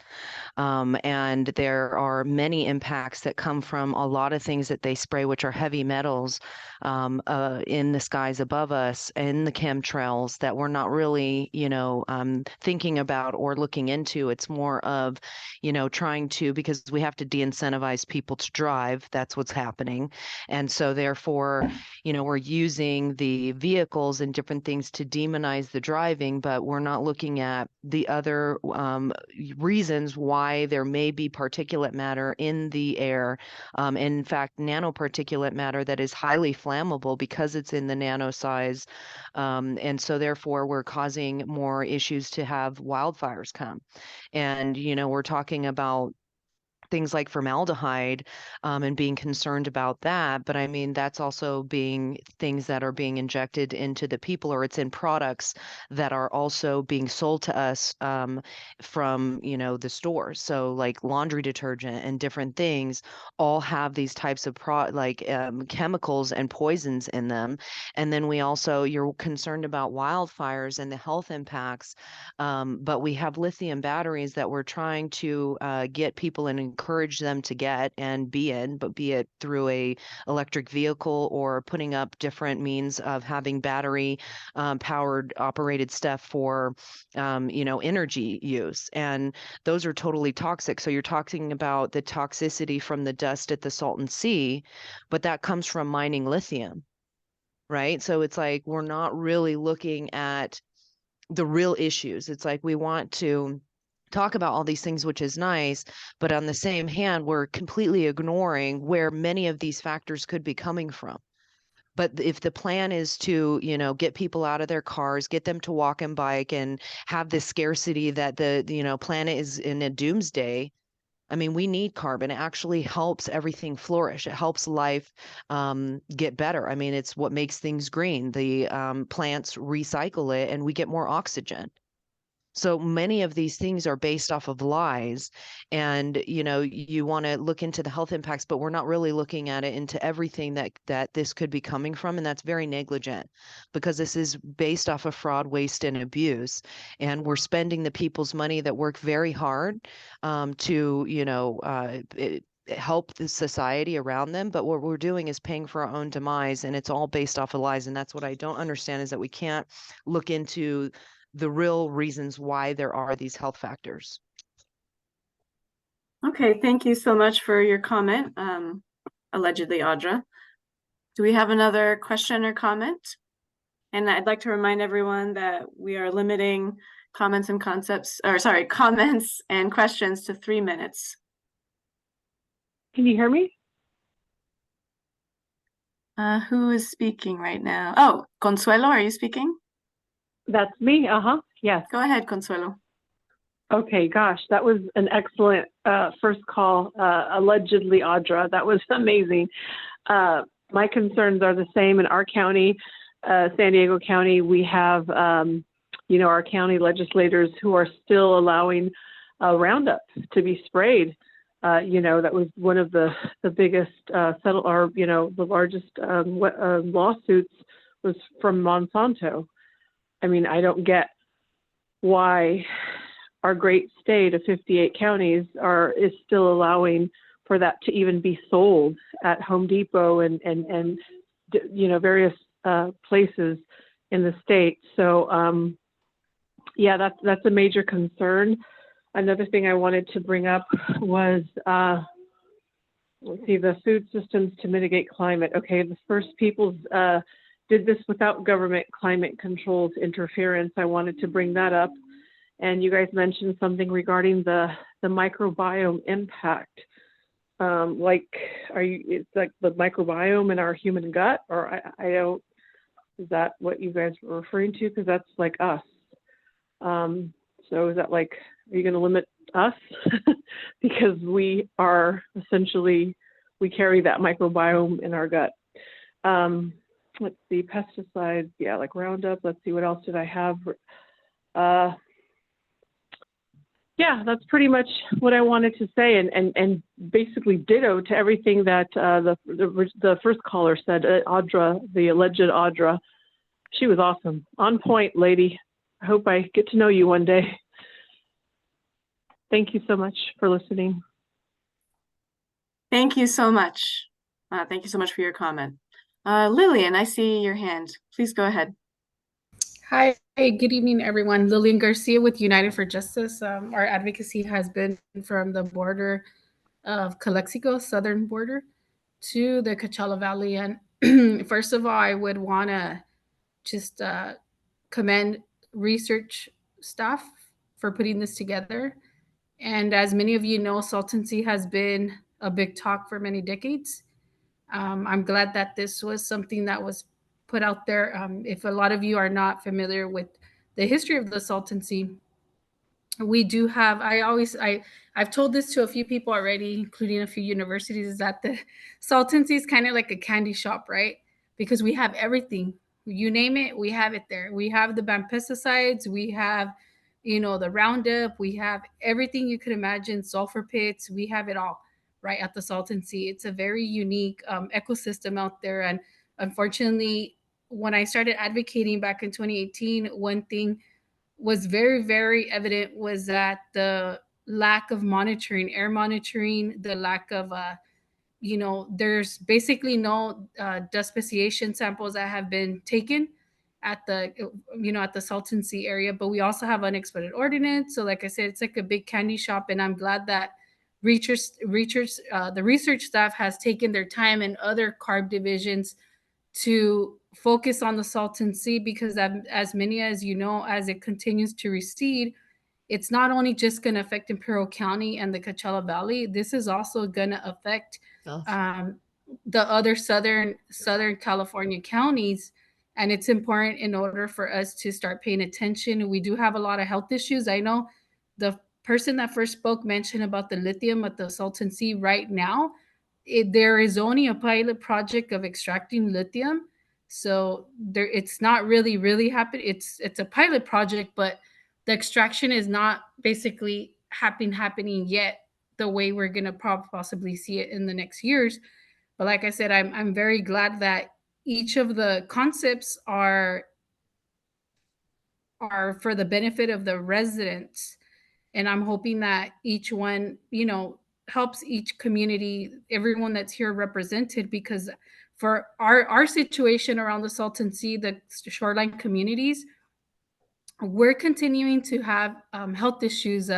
And there are many impacts that come from a lot of things that they spray, which are heavy metals in the skies above us, in the chemtrails that we're not really, thinking about or looking into. It's more of, trying to, because we have to de-incentivize people to drive. That's what's happening. And so therefore, we're using the vehicles and different things to demonize the driving, but we're not looking at the other reasons why there may be particulate matter in the air. In fact, nanoparticulate matter that is highly flammable because it's in the nano size. And so therefore we're causing more issues to have wildfires come. And, we're talking about things like formaldehyde and being concerned about that. But I mean, that's also being things that are being injected into the people, or it's in products that are also being sold to us from, the stores. So like laundry detergent and different things all have these types of chemicals and poisons in them. And then you're concerned about wildfires and the health impacts. But we have lithium batteries that we're trying to get people and encourage them to get and be in, but be it through a electric vehicle or putting up different means of having battery powered operated stuff for energy use. And those are totally toxic. So you're talking about the toxicity from the dust at the Salton Sea, but that comes from mining lithium, right? So it's like we're not really looking at the real issues. It's like we want to talk about all these things, which is nice, but on the same hand, we're completely ignoring where many of these factors could be coming from. But if the plan is to, get people out of their cars, get them to walk and bike and have this scarcity that the, planet is in a doomsday, I mean, we need carbon. It actually helps everything flourish. It helps life get better. I mean, it's what makes things green. The plants recycle it and we get more oxygen. So many of these things are based off of lies. And, you want to look into the health impacts, but we're not really looking at it into everything that this could be coming from. And that's very negligent because this is based off of fraud, waste, and abuse. And we're spending the people's money that work very hard to, help the society around them. But what we're doing is paying for our own demise, and it's all based off of lies. And that's what I don't understand, is that we can't look into the real reasons why there are these health factors. Okay, thank you so much for your comment, allegedly, Audra. Do we have another question or comment? And I'd like to remind everyone that we are limiting comments and questions to 3 minutes. Can you hear me? Who is speaking right now? Oh, Consuelo, are you speaking? That's me. Yes. Go ahead, Consuelo. Okay, gosh, that was an excellent first call, allegedly, Audra. That was amazing. My concerns are the same in our county, San Diego County. We have, our county legislators who are still allowing Roundup to be sprayed. That was one of the biggest the largest lawsuits was from Monsanto. I mean, I don't get why our great state of 58 counties is still allowing for that to even be sold at Home Depot and various places in the state. So that's a major concern. Another thing I wanted to bring up was the food systems to mitigate climate. Okay, the First Peoples did this without government climate controls interference. I wanted to bring that up. And you guys mentioned something regarding the microbiome impact. It's like the microbiome in our human gut, or I don't, is that what you guys were referring to? Because that's like us. So is that like, are you going to limit us? Because we are essentially, we carry that microbiome in our gut. Let's see, pesticides, yeah, like Roundup. Let's see, what else did I have? Yeah, that's pretty much what I wanted to say, and basically ditto to everything that the first caller said. Audra, the alleged Audra, she was awesome, on point, lady. I hope I get to know you one day. Thank you so much for listening. Thank you so much. Thank you so much for your comment. Lillian, I see your hand. Please go ahead. Hi, good evening, everyone. Lillian Garcia with United for Justice. Our advocacy has been from the border of Calexico, southern border, to the Coachella Valley. And first of all, I would want to just commend research staff for putting this together. And as many of you know, Saltancy has been a big talk for many decades. I'm glad that this was something that was put out there. If a lot of you are not familiar with the history of the Saltancy, we do have, I've told this to a few people already, including a few universities, is that the Saltancy is kind of like a candy shop, right? Because we have everything. You name it, we have it there. We have the banned pesticides, we have, the Roundup, we have everything you could imagine, sulfur pits, we have it all right at the Saltancy. It's a very unique ecosystem out there. And unfortunately, when I started advocating back in 2018, one thing was very, very evident was that the lack of monitoring, air monitoring, the lack of, there's basically no dust speciation samples that have been taken at the, at the Saltancy area. But we also have unexploded ordnance. So like I said, it's like a big candy shop. And I'm glad that the research staff has taken their time and other CARB divisions to focus on the Saltancy, because as many as you know, as it continues to recede, it's not only just going to affect Imperial County and the Coachella Valley. This is also going to affect the other southern California counties. And it's important in order for us to start paying attention. We do have a lot of health issues. I know the person that first spoke mentioned about the lithium at the Saltancy. Right now, there is only a pilot project of extracting lithium. So it's not really happening. It's a pilot project, but the extraction is not basically happening yet the way we're going to possibly see it in the next years. But like I said, I'm very glad that each of the concepts are for the benefit of the residents. And I'm hoping that each one, helps each community, everyone that's here represented, because for our situation around the Salton Sea, the shoreline communities, we're continuing to have health issues.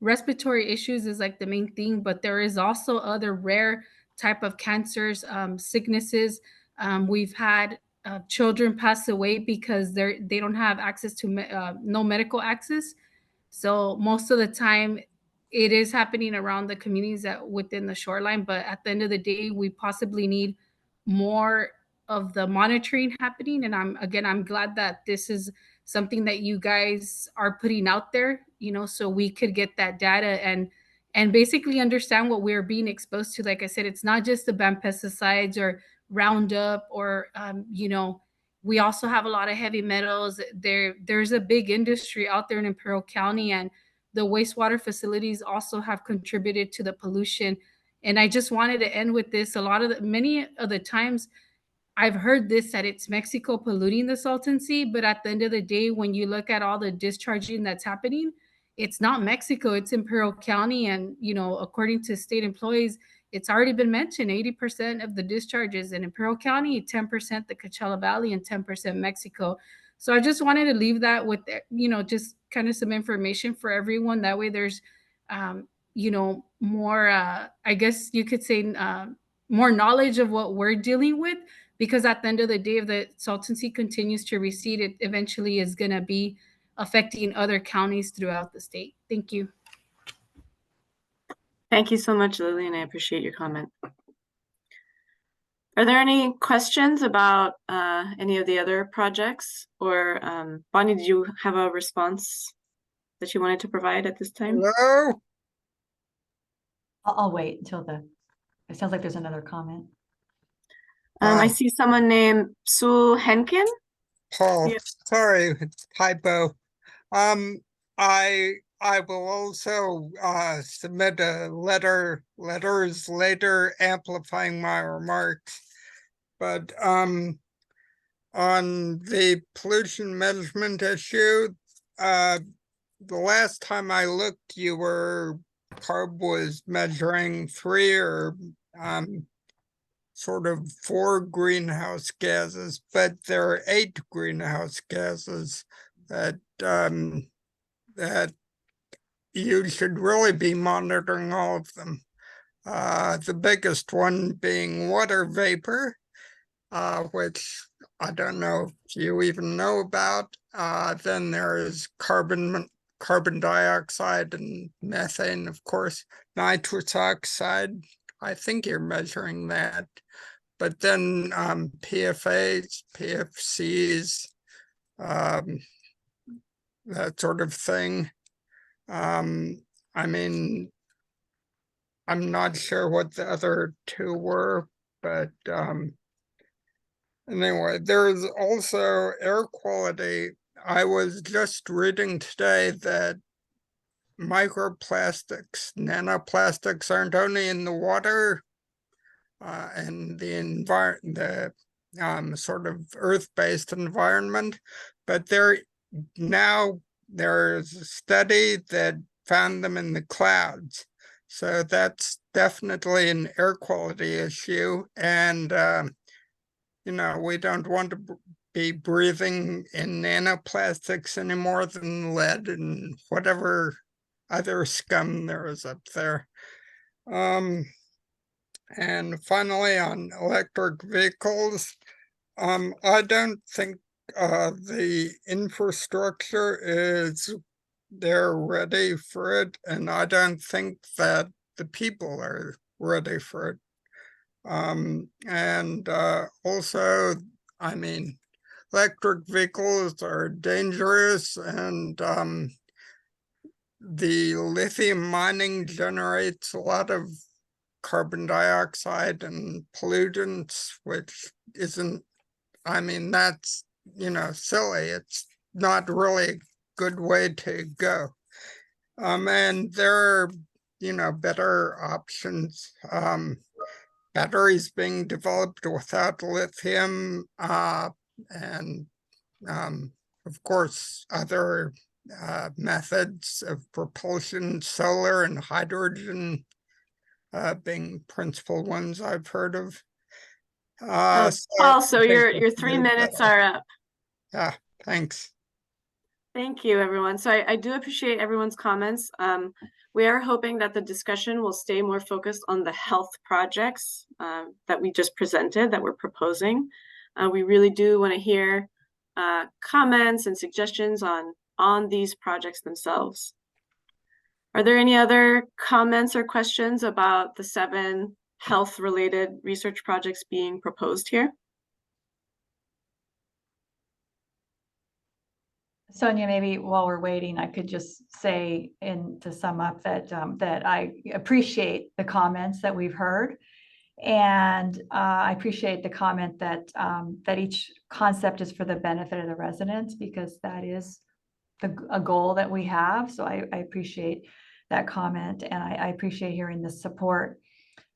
Respiratory issues is like the main thing, but there is also other rare type of cancers, sicknesses. We've had children pass away because they don't have access to no medical access. So most of the time, it is happening around the communities that within the shoreline. But at the end of the day, we possibly need more of the monitoring happening. And I'm glad that this is something that you guys are putting out there, so we could get that data and basically understand what we're being exposed to. Like I said, it's not just the banned pesticides or Roundup or, we also have a lot of heavy metals. There's a big industry out there in Imperial County, and the wastewater facilities also have contributed to the pollution. And I just wanted to end with this. Many of the times I've heard this, that it's Mexico polluting the Salton Sea, but at the end of the day, when you look at all the discharging that's happening, it's not Mexico, it's Imperial County. And, according to state employees, it's already been mentioned, 80% of the discharges in Imperial County, 10% the Coachella Valley, and 10% Mexico. So I just wanted to leave that with, just kind of some information for everyone. That way there's, more, I guess you could say, more knowledge of what we're dealing with. Because at the end of the day, if the Salton Sea continues to recede, it eventually is going to be affecting other counties throughout the state. Thank you. Thank you so much, Lillian. I appreciate your comment. Are there any questions about any of the other projects? Or Bonnie, did you have a response that you wanted to provide at this time? Hello? I'll wait until it sounds like there's another comment. I see someone named Sue Henkin. Oh, Yeah. sorry, typo. I will also submit a letters later amplifying my remarks. But on the pollution measurement issue, the last time I looked, CARB was measuring 3 or sort of 4 greenhouse gases, but there are 8 greenhouse gases that that you should really be monitoring all of them. The biggest one being water vapor, which I don't know if you even know about. Then there is carbon dioxide and methane, of course, nitrous oxide. I think you're measuring that. But then PFAs, PFCs, that sort of thing. I mean, I'm not sure what the other 2 were, but anyway, there's also air quality. I was just reading today that microplastics, nanoplastics aren't only in the water and the environment, the sort of earth-based environment, but there's a study that found them in the clouds. So that's definitely an air quality issue. And, we don't want to be breathing in nanoplastics any more than lead and whatever other scum there is up there. And finally, on electric vehicles, I don't think the infrastructure is they're ready for it, and I don't think that the people are ready for it. And also, I mean, electric vehicles are dangerous, and the lithium mining generates a lot of carbon dioxide and pollutants, which isn't, I mean, that's, silly. It's not really a good way to go. And there are, better options. Batteries being developed without lithium, and of course, other methods of propulsion, solar and hydrogen being principal ones I've heard of. Paul, so your 3 minutes are up. Yeah, thanks. Thank you, everyone. So I do appreciate everyone's comments. We are hoping that the discussion will stay more focused on the health projects that we just presented, that we're proposing. We really do want to hear comments and suggestions on these projects themselves. Are there any other comments or questions about the 7 health-related research projects being proposed here? Sonia, maybe while we're waiting, I could just say, to sum up, that that I appreciate the comments that we've heard, and I appreciate the comment that that each concept is for the benefit of the residents, because that is a goal that we have. So I appreciate that comment, and I appreciate hearing the support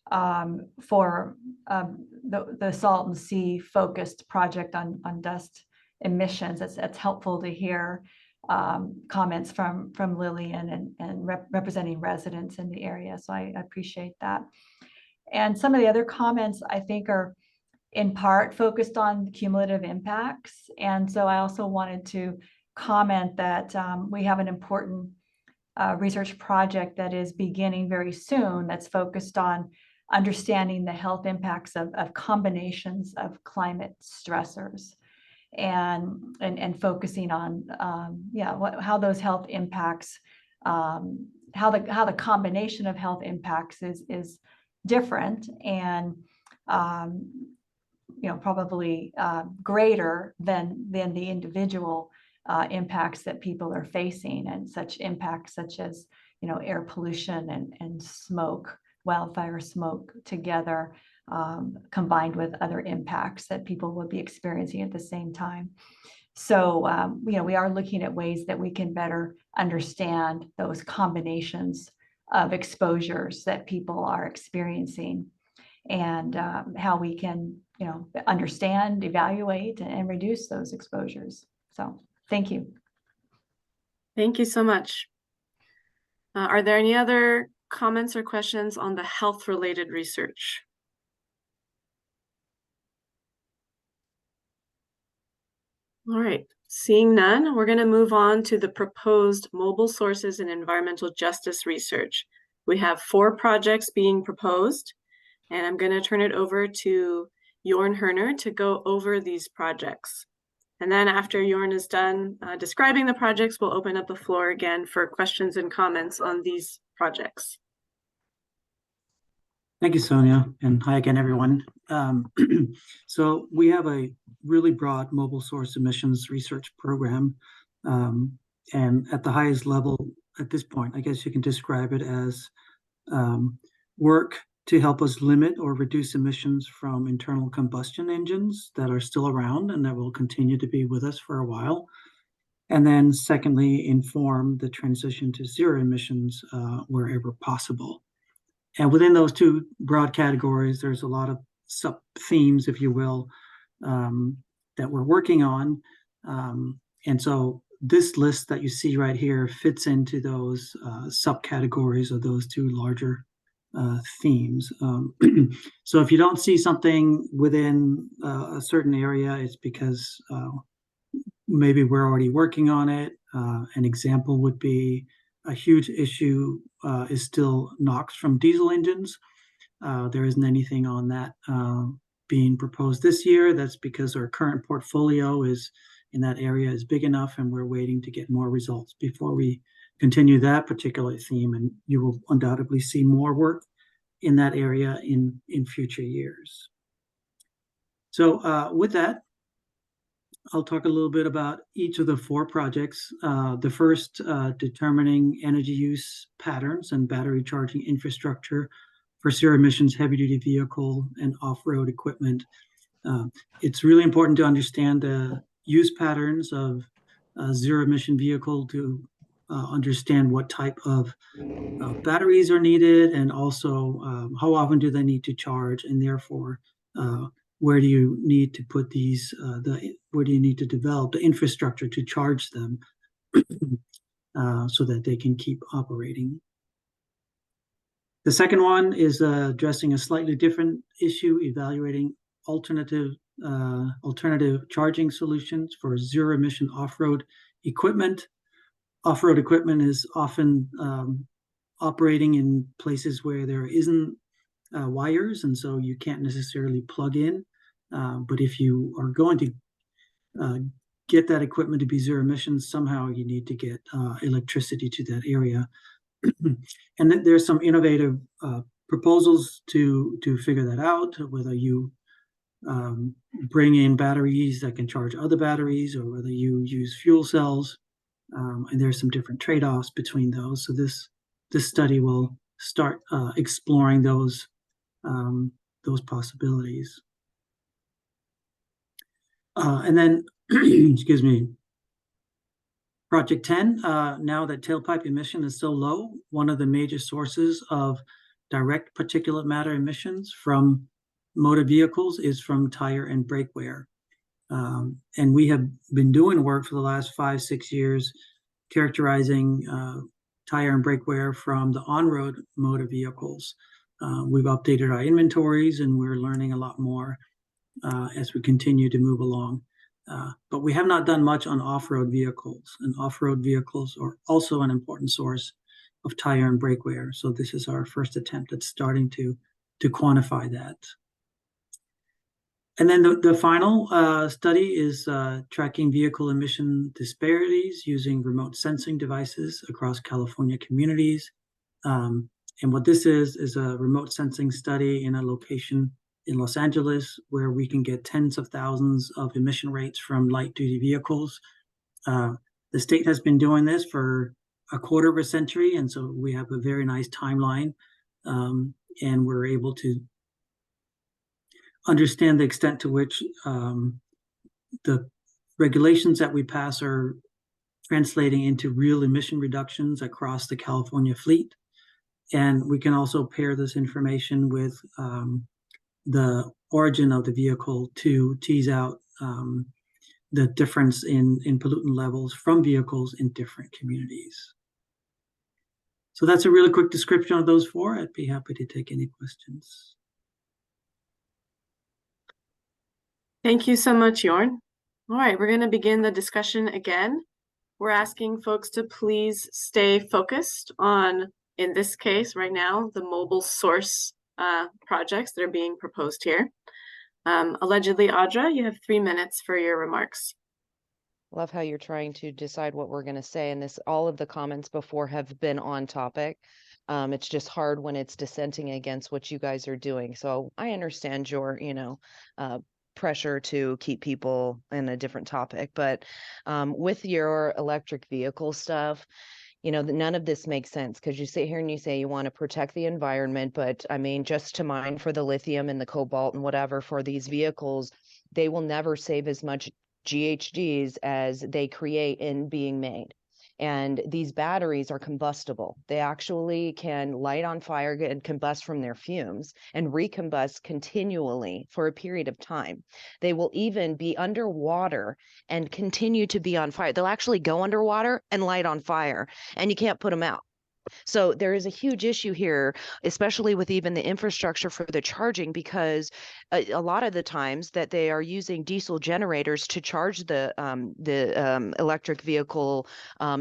for the Salton Sea focused project on dust emissions. It's helpful to hear comments from Lillian and representing residents in the area. So I appreciate that. And some of the other comments I think are in part focused on cumulative impacts. And so I also wanted to comment that we have an important research project that is beginning very soon that's focused on understanding the health impacts of combinations of climate stressors, and focusing on how those health impacts, how the combination of health impacts is different, and probably greater than the individual impacts that people are facing, and such impacts such as air pollution and smoke, wildfire smoke together, combined with other impacts that people would be experiencing at the same time. So we are looking at ways that we can better understand those combinations of exposures that people are experiencing, and how we can understand, evaluate, and reduce those exposures. So thank you. Thank you so much. Are there any other comments or questions on the health-related research? All right, seeing none, we're going to move on to the proposed mobile sources in environmental justice research. We have 4 projects being proposed, and I'm going to turn it over to Jorn Herner to go over these projects. And then after Jorn is done describing the projects, we'll open up the floor again for questions and comments on these projects. Thank you, Sonia, and hi again, everyone. So we have a really broad mobile source emissions research program, and at the highest level at this point, I guess you can describe it as work to help us limit or reduce emissions from internal combustion engines that are still around and that will continue to be with us for a while. And then secondly, inform the transition to zero emissions wherever possible. And within those 2 broad categories, there's a lot of sub-themes, if you will, that we're working on. And so this list that you see right here fits into those subcategories of those 2 larger themes. So if you don't see something within a certain area, it's because maybe we're already working on it. An example would be a huge issue is still NOx from diesel engines. There isn't anything on that being proposed this year. That's because our current portfolio is in that area is big enough, and we're waiting to get more results before we continue that particular theme. And you will undoubtedly see more work in that area in future years. So with that, I'll talk a little bit about each of the 4 projects. The first, determining energy use patterns and battery charging infrastructure for zero emissions heavy-duty vehicle and off-road equipment. It's really important to understand the use patterns of a zero-emission vehicle to understand what type of batteries are needed, and also how often do they need to charge, and therefore where do you need to put these, where do you need to develop the infrastructure to charge them so that they can keep operating. The second one is addressing a slightly different issue, evaluating alternative charging solutions for zero emission off-road equipment. Off-road equipment is often operating in places where there isn't wires, and so you can't necessarily plug in. But if you are going to get that equipment to be zero emissions, somehow you need to get electricity to that area. And then there's some innovative proposals to figure that out, whether you bring in batteries that can charge other batteries, or whether you use fuel cells. And there's some different trade-offs between those. So this study will start exploring those possibilities. And then, excuse me, Project 10, now that tailpipe emission is so low, one of the major sources of direct particulate matter emissions from motor vehicles is from tire and brake wear. And we have been doing work for the last 5-6 years characterizing tire and brake wear from the on-road motor vehicles. We've updated our inventories, and we're learning a lot more as we continue to move along. But we have not done much on off-road vehicles, and off-road vehicles are also an important source of tire and brake wear. So this is our first attempt at starting to quantify that. And then the final study is tracking vehicle emission disparities using remote sensing devices across California communities. And what this is a remote sensing study in a location in Los Angeles where we can get tens of thousands of emission rates from light-duty vehicles. The state has been doing this for a quarter of a century, and so we have a very nice timeline, and we're able to understand the extent to which the regulations that we pass are translating into real emission reductions across the California fleet. And we can also pair this information with the origin of the vehicle to tease out the difference in pollutant levels from vehicles in different communities. So that's a really quick description of those four. I'd be happy to take any questions. Thank you so much, Jorn. All right, we're going to begin the discussion again. We're asking folks to please stay focused on, in this case right now, the mobile source projects that are being proposed here. Allegedly, Audra, you have 3 minutes for your remarks. Love how you're trying to decide what we're going to say. And all of the comments before have been on topic. It's just hard when it's dissenting against what you guys are doing. So I understand your, pressure to keep people in a different topic. But with your electric vehicle stuff, none of this makes sense because you sit here and you say you want to protect the environment, but I mean, just to mine for the lithium and the cobalt and whatever for these vehicles, they will never save as much GHGs as they create in being made. And these batteries are combustible. They actually can light on fire and combust from their fumes and recombust continually for a period of time. They will even be underwater and continue to be on fire. They'll actually go underwater and light on fire, and you can't put them out. So there is a huge issue here, especially with even the infrastructure for the charging, because a lot of the times that they are using diesel generators to charge the electric vehicle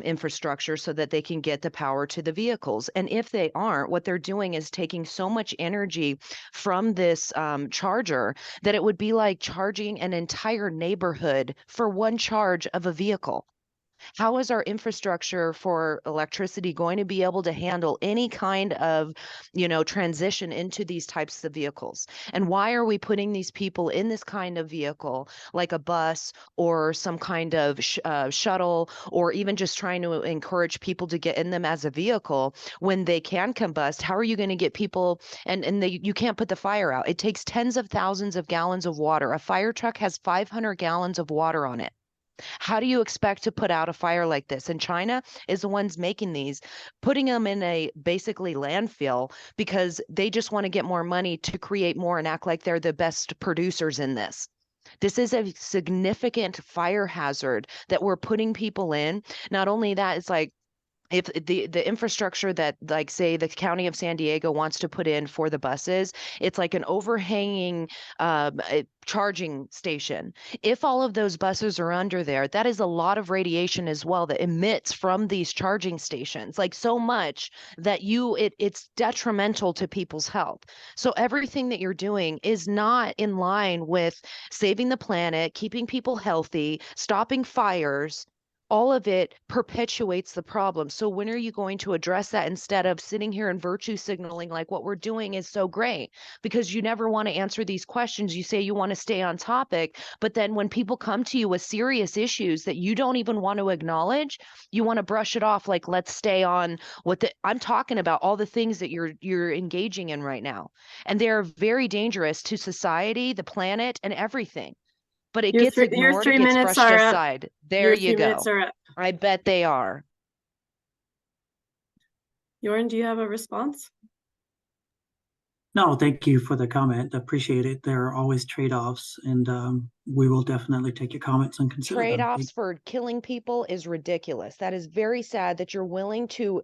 infrastructure so that they can get the power to the vehicles. And if they aren't, what they're doing is taking so much energy from this charger that it would be like charging an entire neighborhood for one charge of a vehicle. How is our infrastructure for electricity going to be able to handle any kind of, transition into these types of vehicles? And why are we putting these people in this kind of vehicle, like a bus or some kind of shuttle, or even just trying to encourage people to get in them as a vehicle when they can combust? How are you going to get people, and you can't put the fire out? It takes tens of thousands of gallons of water. A fire truck has 500 gallons of water on it. How do you expect to put out a fire like this? And China is the ones making these, putting them in a basically landfill because they just want to get more money to create more and act like they're the best producers in this. This is a significant fire hazard that we're putting people in. Not only that, it's like, if the infrastructure that, like, say the county of San Diego wants to put in for the buses, it's like an overhanging charging station. If all of those buses are under there, that is a lot of radiation as well that emits from these charging stations, like so much that it's detrimental to people's health. So everything that you're doing is not in line with saving the planet, keeping people healthy, stopping fires. All of it perpetuates the problem. So when are you going to address that instead of sitting here and virtue signaling like what we're doing is so great? Because you never want to answer these questions. You say you want to stay on topic, but then when people come to you with serious issues that you don't even want to acknowledge, you want to brush it off like, let's stay on what I'm talking about, all the things that you're engaging in right now. And they're very dangerous to society, the planet, and everything. But it gets ignored, it gets brushed aside. There you go. I bet they are. Jorn, do you have a response? No, thank you for the comment. Appreciate it. There are always trade-offs, and we will definitely take your comments and consider them. Trade-offs for killing people is ridiculous. That is very sad that you're willing to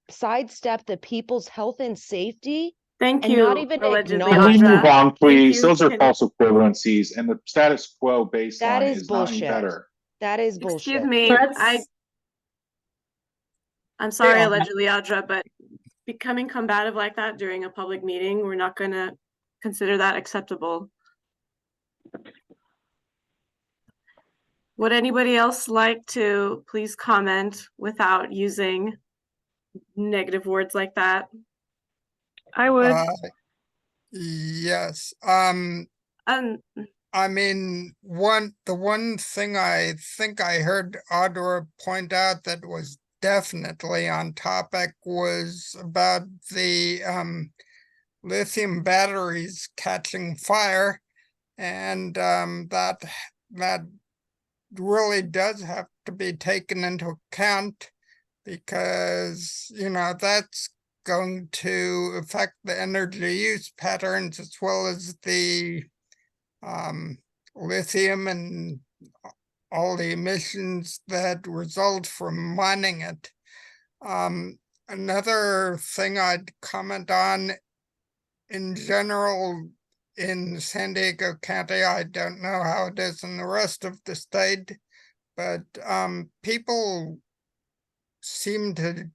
sidestep the people's health and safety. Thank you. Not even Allegedly, Can we move on, please? Thank you. Those are false equivalencies, and the status quo That baseline is is not any bullshit. better. That is bullshit. Excuse me, I'm sorry, allegedly, Audra, but becoming combative like that during a public meeting, we're not going to consider that acceptable. Would anybody else like to please comment without using negative words like that? I would. Yes. Um, I mean, the one thing I think I heard Audra point out that was definitely on topic was about the lithium batteries catching fire, and that really does have to be taken into account because, that's going to affect the energy use patterns as well as the lithium and all the emissions that result from mining it. Another thing I'd comment on, in general, in San Diego County, I don't know how it is in the rest of the state, but people seem to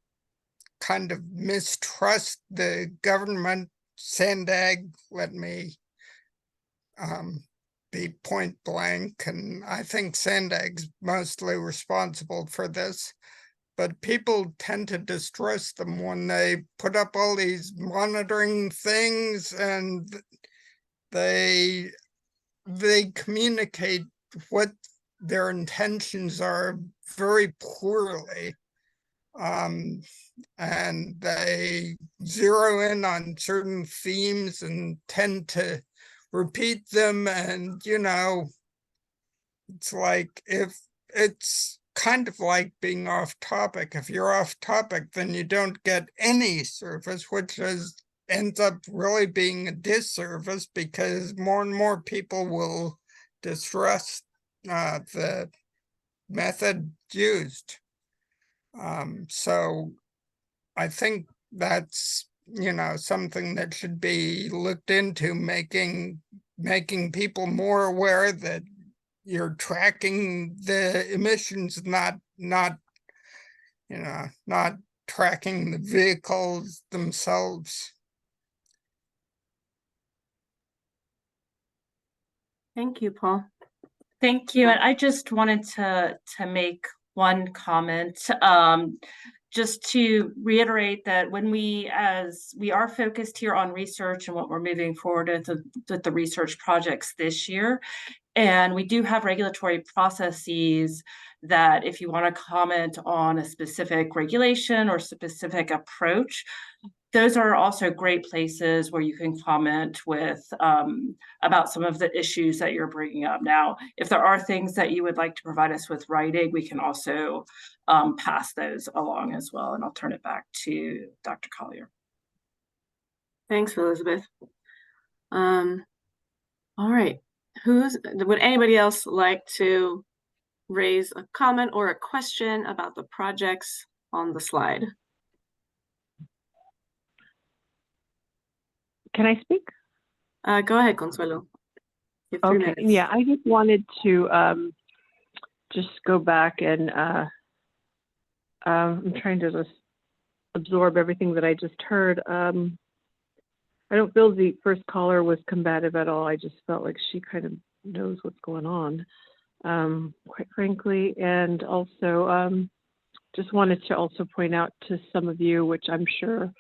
kind of mistrust the government. Sandag, let me be point blank, and I think Sandag's mostly responsible for this, but people tend to distrust them when they put up all these monitoring things, and they communicate what their intentions are very poorly. And they zero in on certain themes and tend to repeat them. And, you know, it's like, if it's kind of like being off topic. If you're off topic, then you don't get any service, which ends up really being a disservice, because more and more people will distrust the method used. So I think that's, you know, something that should be looked into, making people more aware that you're tracking the emissions, not you know, not tracking the vehicles themselves. Thank you, Paul. Thank you. And I just wanted to make one comment, just to reiterate that when as we are focused here on research and what we're moving forward with the research projects this year, and we do have regulatory processes that if you want to comment on a specific regulation or specific approach, those are also great places where you can comment with about some of the issues that you're bringing up. Now, if there are things that you would like to provide us with writing, we can also pass those along as well. And I'll turn it back to Dr. Collier. Thanks, Elizabeth. All right. Would anybody else like to raise a comment or a question about the projects on the slide? Can I speak? Go ahead, Consuelo. Okay, yeah, I just wanted to just go back and I'm trying to just absorb everything that I just heard. I don't feel the first caller was combative at all. I just felt like she kind of knows what's going on, quite frankly. And also just wanted to also point out to some of you, which I'm sure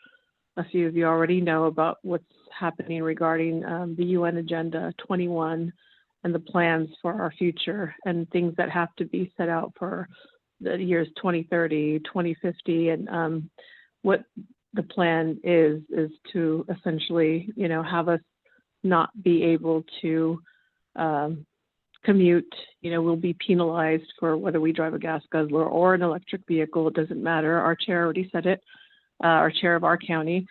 a few of you already know, about what's happening regarding the UN Agenda 21 and the plans for our future and things that have to be set out for the years 2030, 2050, and what the plan is to essentially, you know, have us not be able to commute. You know, we'll be penalized for whether we drive a gas guzzler or an electric vehicle. It doesn't matter. Our chair already said it. Our chair of our county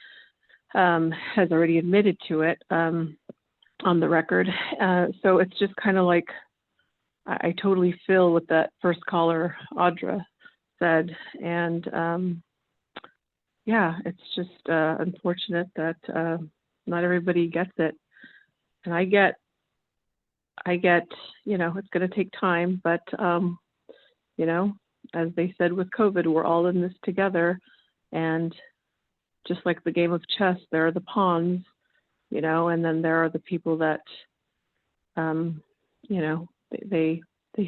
has already admitted to it on the record. So it's just kind of like, I totally feel what that first caller, Audra, said. And yeah, it's just unfortunate that not everybody gets it. And I get, you know, it's going to take time, but, you know, as they said with COVID, we're all in this together. And just like the game of chess, there are the pawns, you know, and then there are the people that, you know, they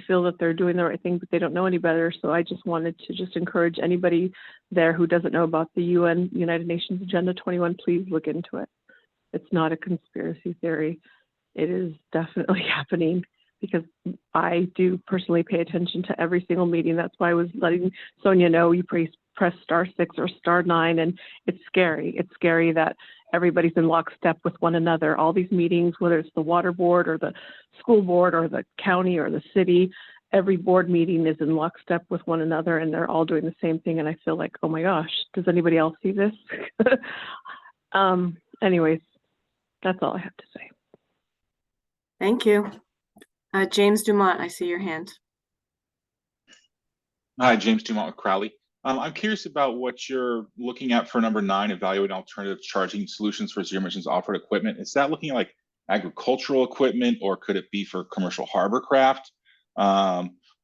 feel that they're doing the right thing, but they don't know any better. So I just wanted to just encourage anybody there who doesn't know about the UN, United Nations Agenda 21, please look into it. It's not a conspiracy theory. It is definitely happening, because I do personally pay attention to every single meeting. That's why I was letting Sonia know you press *6 or *9, and it's scary. It's scary that everybody's in lockstep with one another. All these meetings, whether it's the water board or the school board or the county or the city, every board meeting is in lockstep with one another, and they're all doing the same thing. And I feel like, oh my gosh, does anybody else see this? Anyways, that's all I have to say. Thank you. James Dumont, I see your hand. Hi, James Dumont with Crowley. I'm curious about what you're looking at for number 9, evaluating alternative charging solutions for zero emissions off-road equipment. Is that looking at like agricultural equipment, or could it be for commercial harbor craft,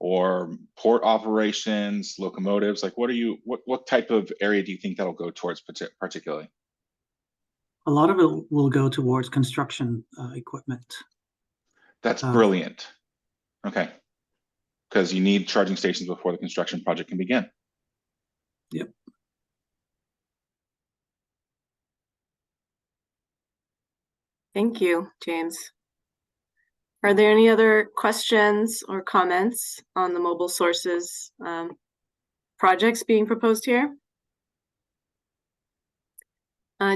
or port operations, locomotives? Like, what type of area do you think that'll go towards particularly? A lot of it will go towards construction equipment. That's brilliant. Okay. Because you need charging stations before the construction project can begin. Yep. Thank you, James. Are there any other questions or comments on the mobile sources projects being proposed here?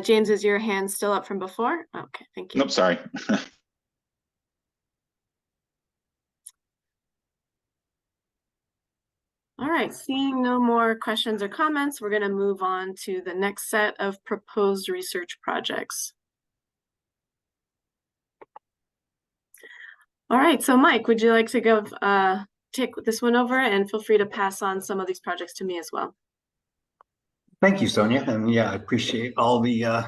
James, is your hand still up from before? Okay, thank you. Nope, sorry. All right, seeing no more questions or comments, we're going to move on to the next set of proposed research projects. All right, so Mike, would you like to take this one over, and feel free to pass on some of these projects to me as well. Thank you, Sonia. And yeah, I appreciate all the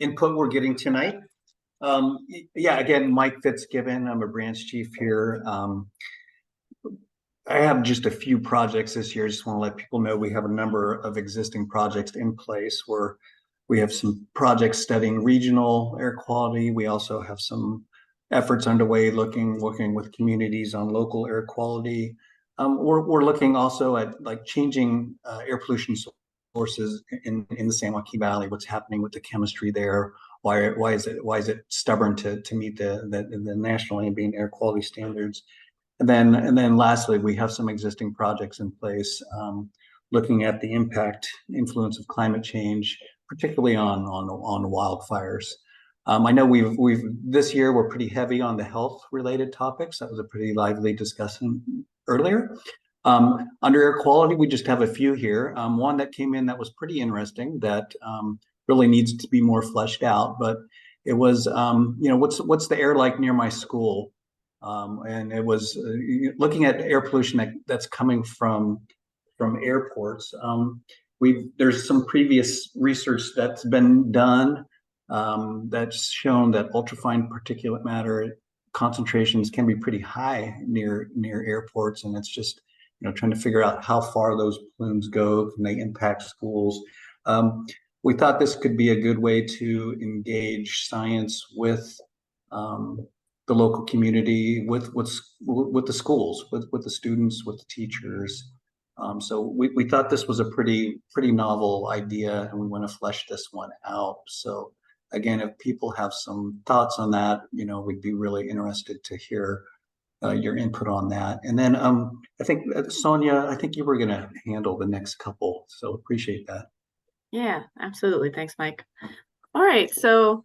input we're getting tonight. Yeah, again, Mike Fitzgibbon, I'm a branch chief here. I have just a few projects this year. I just want to let people know we have a number of existing projects in place where we have some projects studying regional air quality. We also have some efforts underway working with communities on local air quality. We're looking also at like changing air pollution sources in the San Joaquin Valley. What's happening with the chemistry there? Why is it stubborn to meet the national ambient air quality standards? And then lastly, we have some existing projects in place looking at the influence of climate change, particularly on wildfires. I know we've this year we're pretty heavy on the health related topics. That was a pretty lively discussion earlier. Under air quality, we just have a few here. One that came in that was pretty interesting that really needs to be more fleshed out, but it was what's the air like near my school? And it was looking at air pollution that's coming from airports. There's some previous research that's been done that's shown that ultrafine particulate matter concentrations can be pretty high near airports, and it's just trying to figure out how far those plumes go. Can they impact schools? We thought this could be a good way to engage science with the local community, with the schools, with the students, with the teachers. So we thought this was a pretty novel idea, and we want to flesh this one out. So again, if people have some thoughts on that, we'd be really interested to hear your input on that. And then I think Sonia, I think you were going to handle the next couple, so appreciate that. Yeah, absolutely. Thanks, Mike. All right, so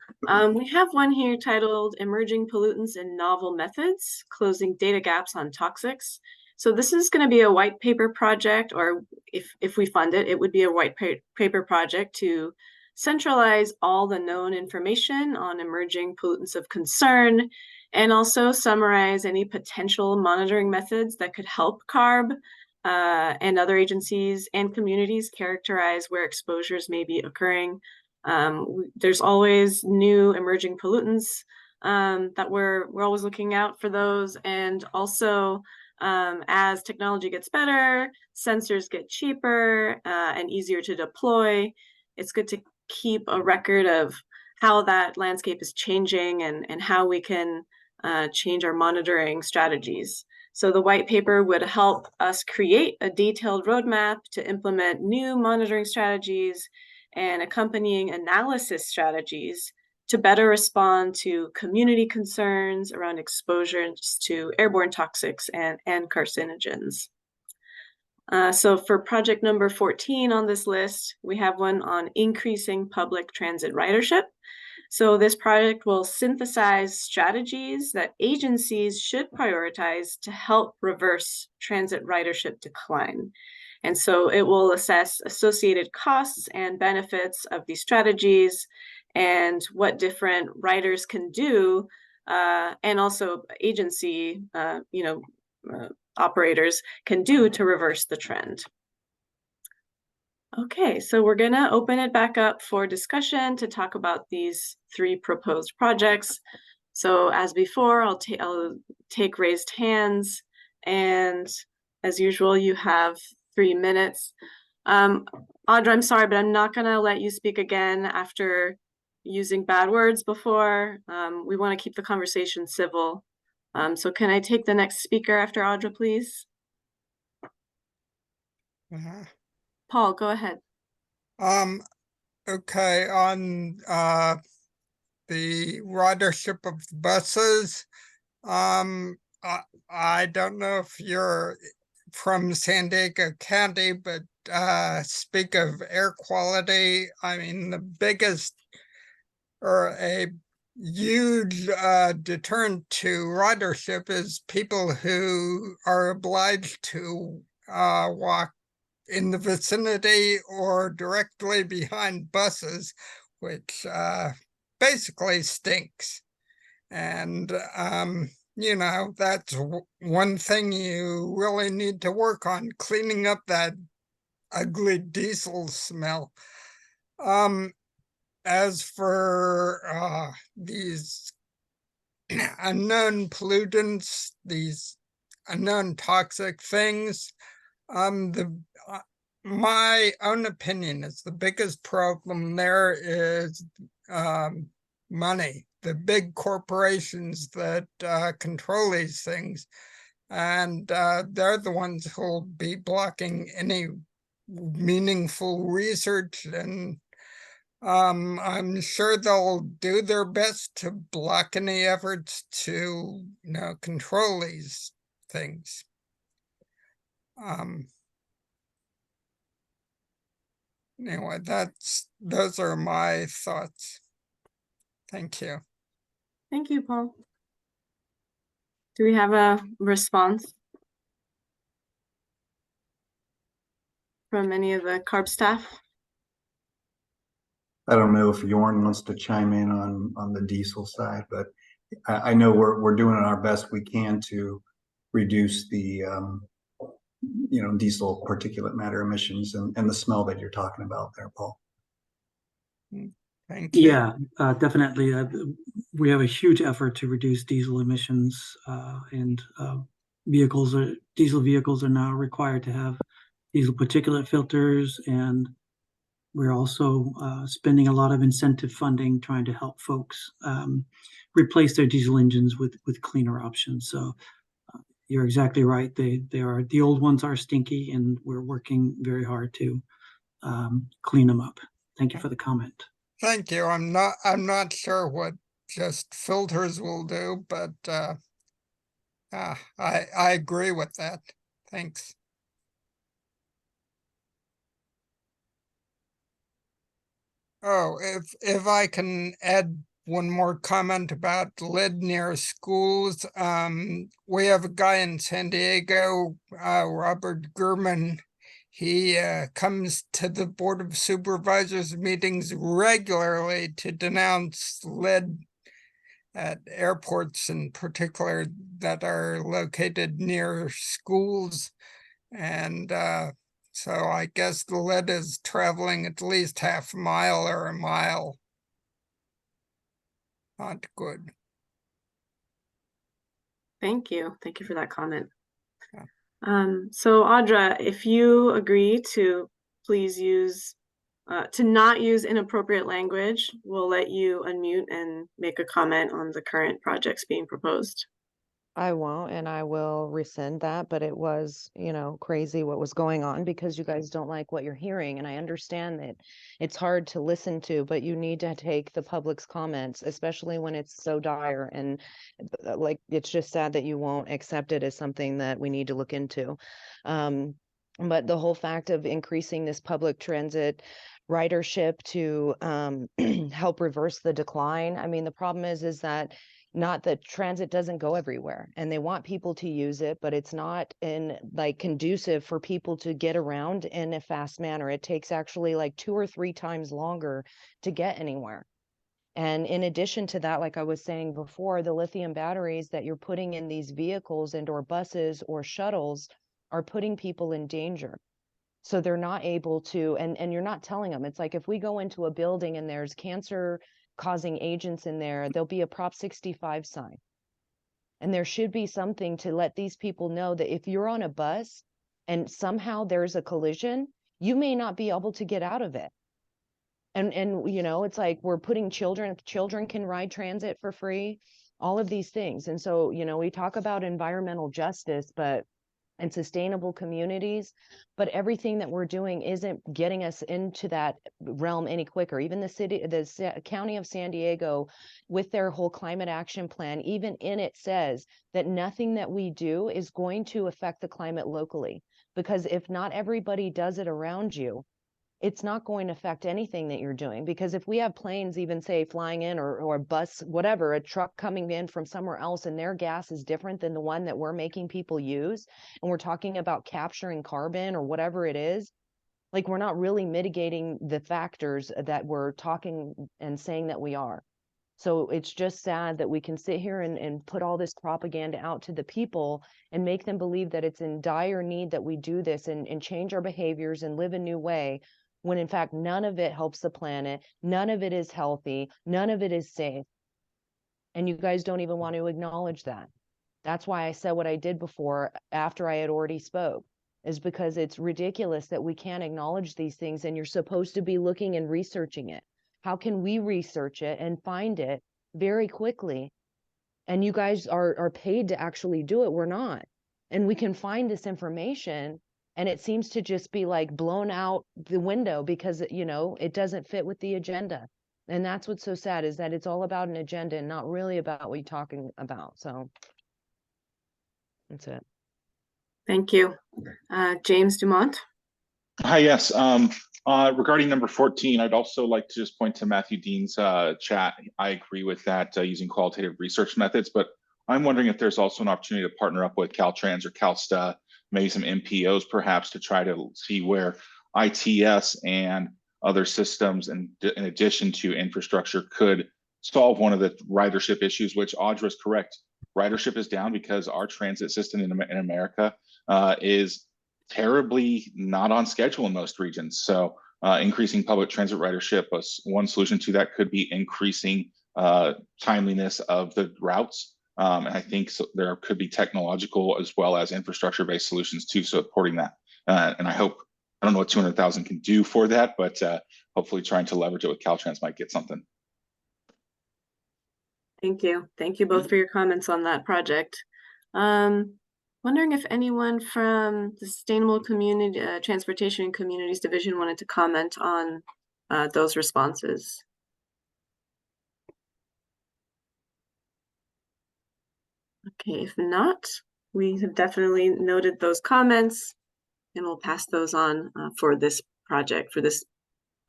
we have one here titled Emerging Pollutants and Novel Methods, Closing Data Gaps on Toxics. So this is going to be a white paper project, or if we fund it, it would be a white paper project to centralize all the known information on emerging pollutants of concern, and also summarize any potential monitoring methods that could help CARB and other agencies and communities characterize where exposures may be occurring. There's always new emerging pollutants that we're always looking out for those, and also as technology gets better, sensors get cheaper and easier to deploy. It's good to keep a record of how that landscape is changing and how we can change our monitoring strategies. So the white paper would help us create a detailed roadmap to implement new monitoring strategies and accompanying analysis strategies to better respond to community concerns around exposures to airborne toxics and carcinogens. So for project number 14 on this list, we have one on increasing public transit ridership. So this project will synthesize strategies that agencies should prioritize to help reverse transit ridership decline. And so it will assess associated costs and benefits of these strategies and what different riders can do and also agency, operators can do to reverse the trend. Okay, so we're gonna open it back up for discussion to talk about these 3 proposed projects. So as before, I'll take raised hands, and as usual, you have 3 minutes. Audra, I'm sorry, but I'm not gonna let you speak again after using bad words before. We wanna keep the conversation civil. So can I take the next speaker after Audra, please? Paul, go ahead. Okay, on the ridership of buses, I don't know if you're from San Diego County, but speak of air quality, I mean, the biggest or a huge deterrent to ridership is people who are obliged to walk in the vicinity or directly behind buses, which basically stinks. And, that's one thing you really need to work on, cleaning up that ugly diesel smell. As for these unknown pollutants, these unknown toxic things, my own opinion is the biggest problem there is money, the big corporations that control these things. And they're the ones who'll be blocking any meaningful research, and I'm sure they'll do their best to block any efforts to, control these things. Anyway, those are my thoughts. Thank you. Thank you, Paul. Do we have a response from any of the CARB staff? I don't know if Jorn wants to chime in on the diesel side, but I know we're doing our best we can to reduce the diesel particulate matter emissions and the smell that you're talking about there, Paul. Thank you. Yeah, definitely. We have a huge effort to reduce diesel emissions, and diesel vehicles are now required to have diesel particulate filters, and we're also spending a lot of incentive funding trying to help folks replace their diesel engines with cleaner options. So you're exactly right. The old ones are stinky, and we're working very hard to clean them up. Thank you for the comment. Thank you. I'm not sure what just filters will do, but I agree with that. Thanks. Oh, if I can add one more comment about lead near schools. We have a guy in San Diego, Robert Gurman. He comes to the Board of Supervisors meetings regularly to denounce lead at airports in particular that are located near schools. And so I guess the lead is traveling at least half a mile or a mile. Not good. Thank you. Thank you for that comment. Yeah. So Audra, if you agree to please use, to not use inappropriate language, we'll let you unmute and make a comment on the current projects being proposed. I won't, and I will rescind that, but it was, crazy what was going on because you guys don't like what you're hearing. And I understand that it's hard to listen to, but you need to take the public's comments, especially when it's so dire. And it's just sad that you won't accept it as something that we need to look into. But the whole fact of increasing this public transit ridership to help reverse the decline. I mean, the problem is that not that transit doesn't go everywhere and they want people to use it, but it's not conducive for people to get around in a fast manner. It takes actually 2 or 3 times longer to get anywhere. And in addition to that, like I was saying before, the lithium batteries that you're putting in these vehicles and or buses or shuttles are putting people in danger. So they're not able to, and you're not telling them. It's like if we go into a building and there's cancer causing agents in there, there'll be a Prop 65 sign. And there should be something to let these people know that if you're on a bus and somehow there's a collision, you may not be able to get out of it. And you know, it's like we're putting children can ride transit for free, all of these things. And so, you know, we talk about environmental justice, and sustainable communities, but everything that we're doing isn't getting us into that realm any quicker. Even the county of San Diego, with their whole climate action plan, even in it says that nothing that we do is going to affect the climate locally, because if not everybody does it around you, it's not going to affect anything that you're doing. Because if we have planes even say flying in or a bus, whatever, a truck coming in from somewhere else and their gas is different than the one that we're making people use, and we're talking about capturing carbon or whatever it is, like we're not really mitigating the factors that we're talking and saying that we are. So it's just sad that we can sit here and put all this propaganda out to the people and make them believe that it's in dire need that we do this and change our behaviors and live a new way, when in fact none of it helps the planet, none of it is healthy, none of it is safe. And you guys don't even want to acknowledge that. That's why I said what I did before after I had already spoke, is because it's ridiculous that we can't acknowledge these things, and you're supposed to be looking and researching it. How can we research it and find it very quickly? And you guys are paid to actually do it. We're not. And we can find this information, and it seems to just be like blown out the window because, you know, it doesn't fit with the agenda. And that's what's so sad, is that it's all about an agenda and not really about what you're talking about. So that's it. Thank you. James Dumont. Hi, yes. Regarding number 14, I'd also like to just point to Matthew Dean's chat. I agree with that, using qualitative research methods, but I'm wondering if there's also an opportunity to partner up with Caltrans or CalSTA, maybe some MPOs perhaps, to try to see where ITS and other systems, in addition to infrastructure, could solve one of the ridership issues, which Audra is correct. Ridership is down because our transit system in America is terribly not on schedule in most regions. So increasing public transit ridership, one solution to that could be increasing timeliness of the routes. And I think there could be technological as well as infrastructure-based solutions too, supporting that. And I don't know what 200,000 can do for that, but hopefully trying to leverage it with Caltrans might get something. Thank you. Thank you both for your comments on that project. Wondering if anyone from the Sustainable Community Transportation and Communities Division wanted to comment on those responses. Okay, if not, we have definitely noted those comments and we'll pass those on for this project, for this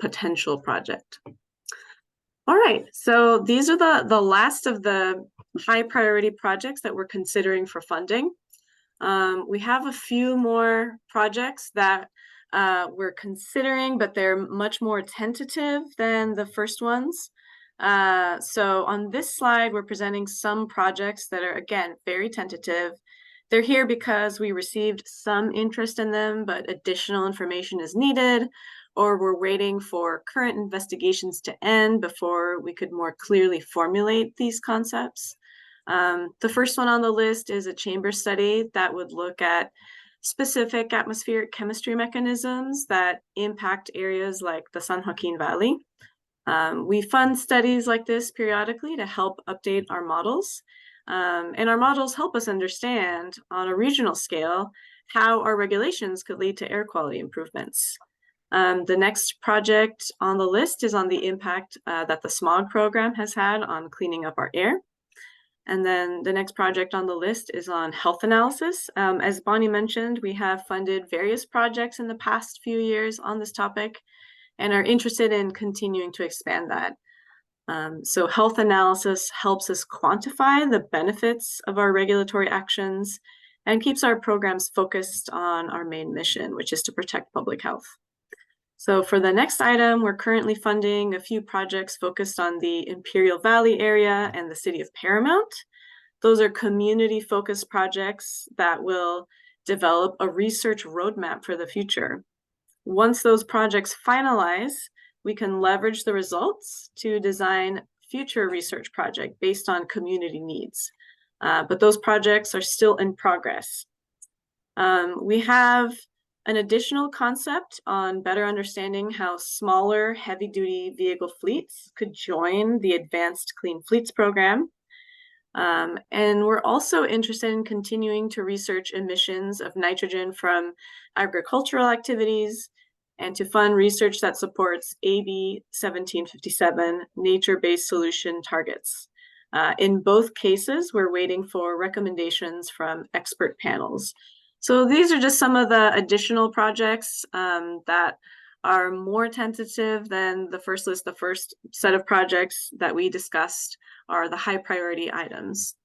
potential project. All right, so these are the last of the high priority projects that we're considering for funding. We have a few more projects that we're considering, but they're much more tentative than the first ones. So on this slide, we're presenting some projects that are, again, very tentative. They're here because we received some interest in them, but additional information is needed, or we're waiting for current investigations to end before we could more clearly formulate these concepts. The first one on the list is a chamber study that would look at specific atmospheric chemistry mechanisms that impact areas like the San Joaquin Valley. We fund studies like this periodically to help update our models. And our models help us understand on a regional scale how our regulations could lead to air quality improvements. The next project on the list is on the impact that the smog program has had on cleaning up our air. And then the next project on the list is on health analysis. As Bonnie mentioned, we have funded various projects in the past few years on this topic and are interested in continuing to expand that. So health analysis helps us quantify the benefits of our regulatory actions and keeps our programs focused on our main mission, which is to protect public health. So for the next item, we're currently funding a few projects focused on the Imperial Valley area and the city of Paramount. Those are community-focused projects that will develop a research roadmap for the future. Once those projects finalize, we can leverage the results to design future research project based on community needs. But those projects are still in progress. We have an additional concept on better understanding how smaller heavy-duty vehicle fleets could join the Advanced Clean Fleets program. And we're also interested in continuing to research emissions of nitrogen from agricultural activities and to fund research that supports AB 1757 nature-based solution targets. In both cases, we're waiting for recommendations from expert panels. So these are just some of the additional projects that are more tentative than the first list. The first set of projects that we discussed are the high priority items.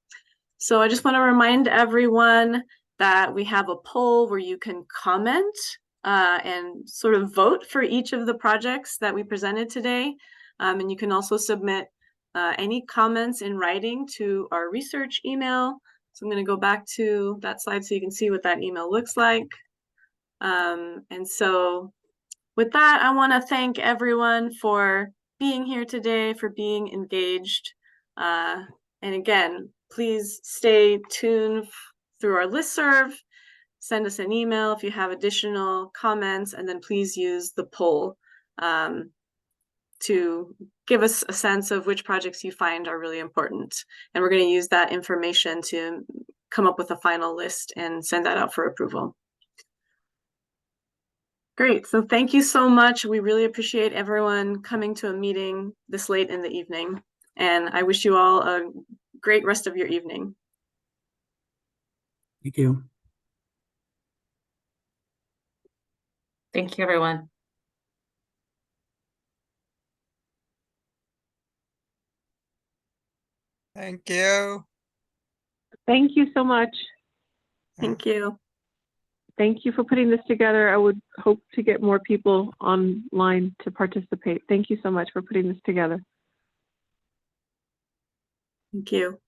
So I just want to remind everyone that we have a poll where you can comment and sort of vote for each of the projects that we presented today. And you can also submit any comments in writing to our research email. So I'm going to go back to that slide so you can see what that email looks like. And so with that, I want to thank everyone for being here today, for being engaged. And again, please stay tuned through our listserv. Send us an email if you have additional comments, and then please use the poll to give us a sense of which projects you find are really important. And we're going to use that information to come up with a final list and send that out for approval. Great. So thank you so much. We really appreciate everyone coming to a meeting this late in the evening. And I wish you all a great rest of your evening. Thank you. Thank you, everyone. Thank you. Thank you so much. Thank you. Thank you for putting this together. I would hope to get more people online to participate. Thank you so much for putting this together. Thank you.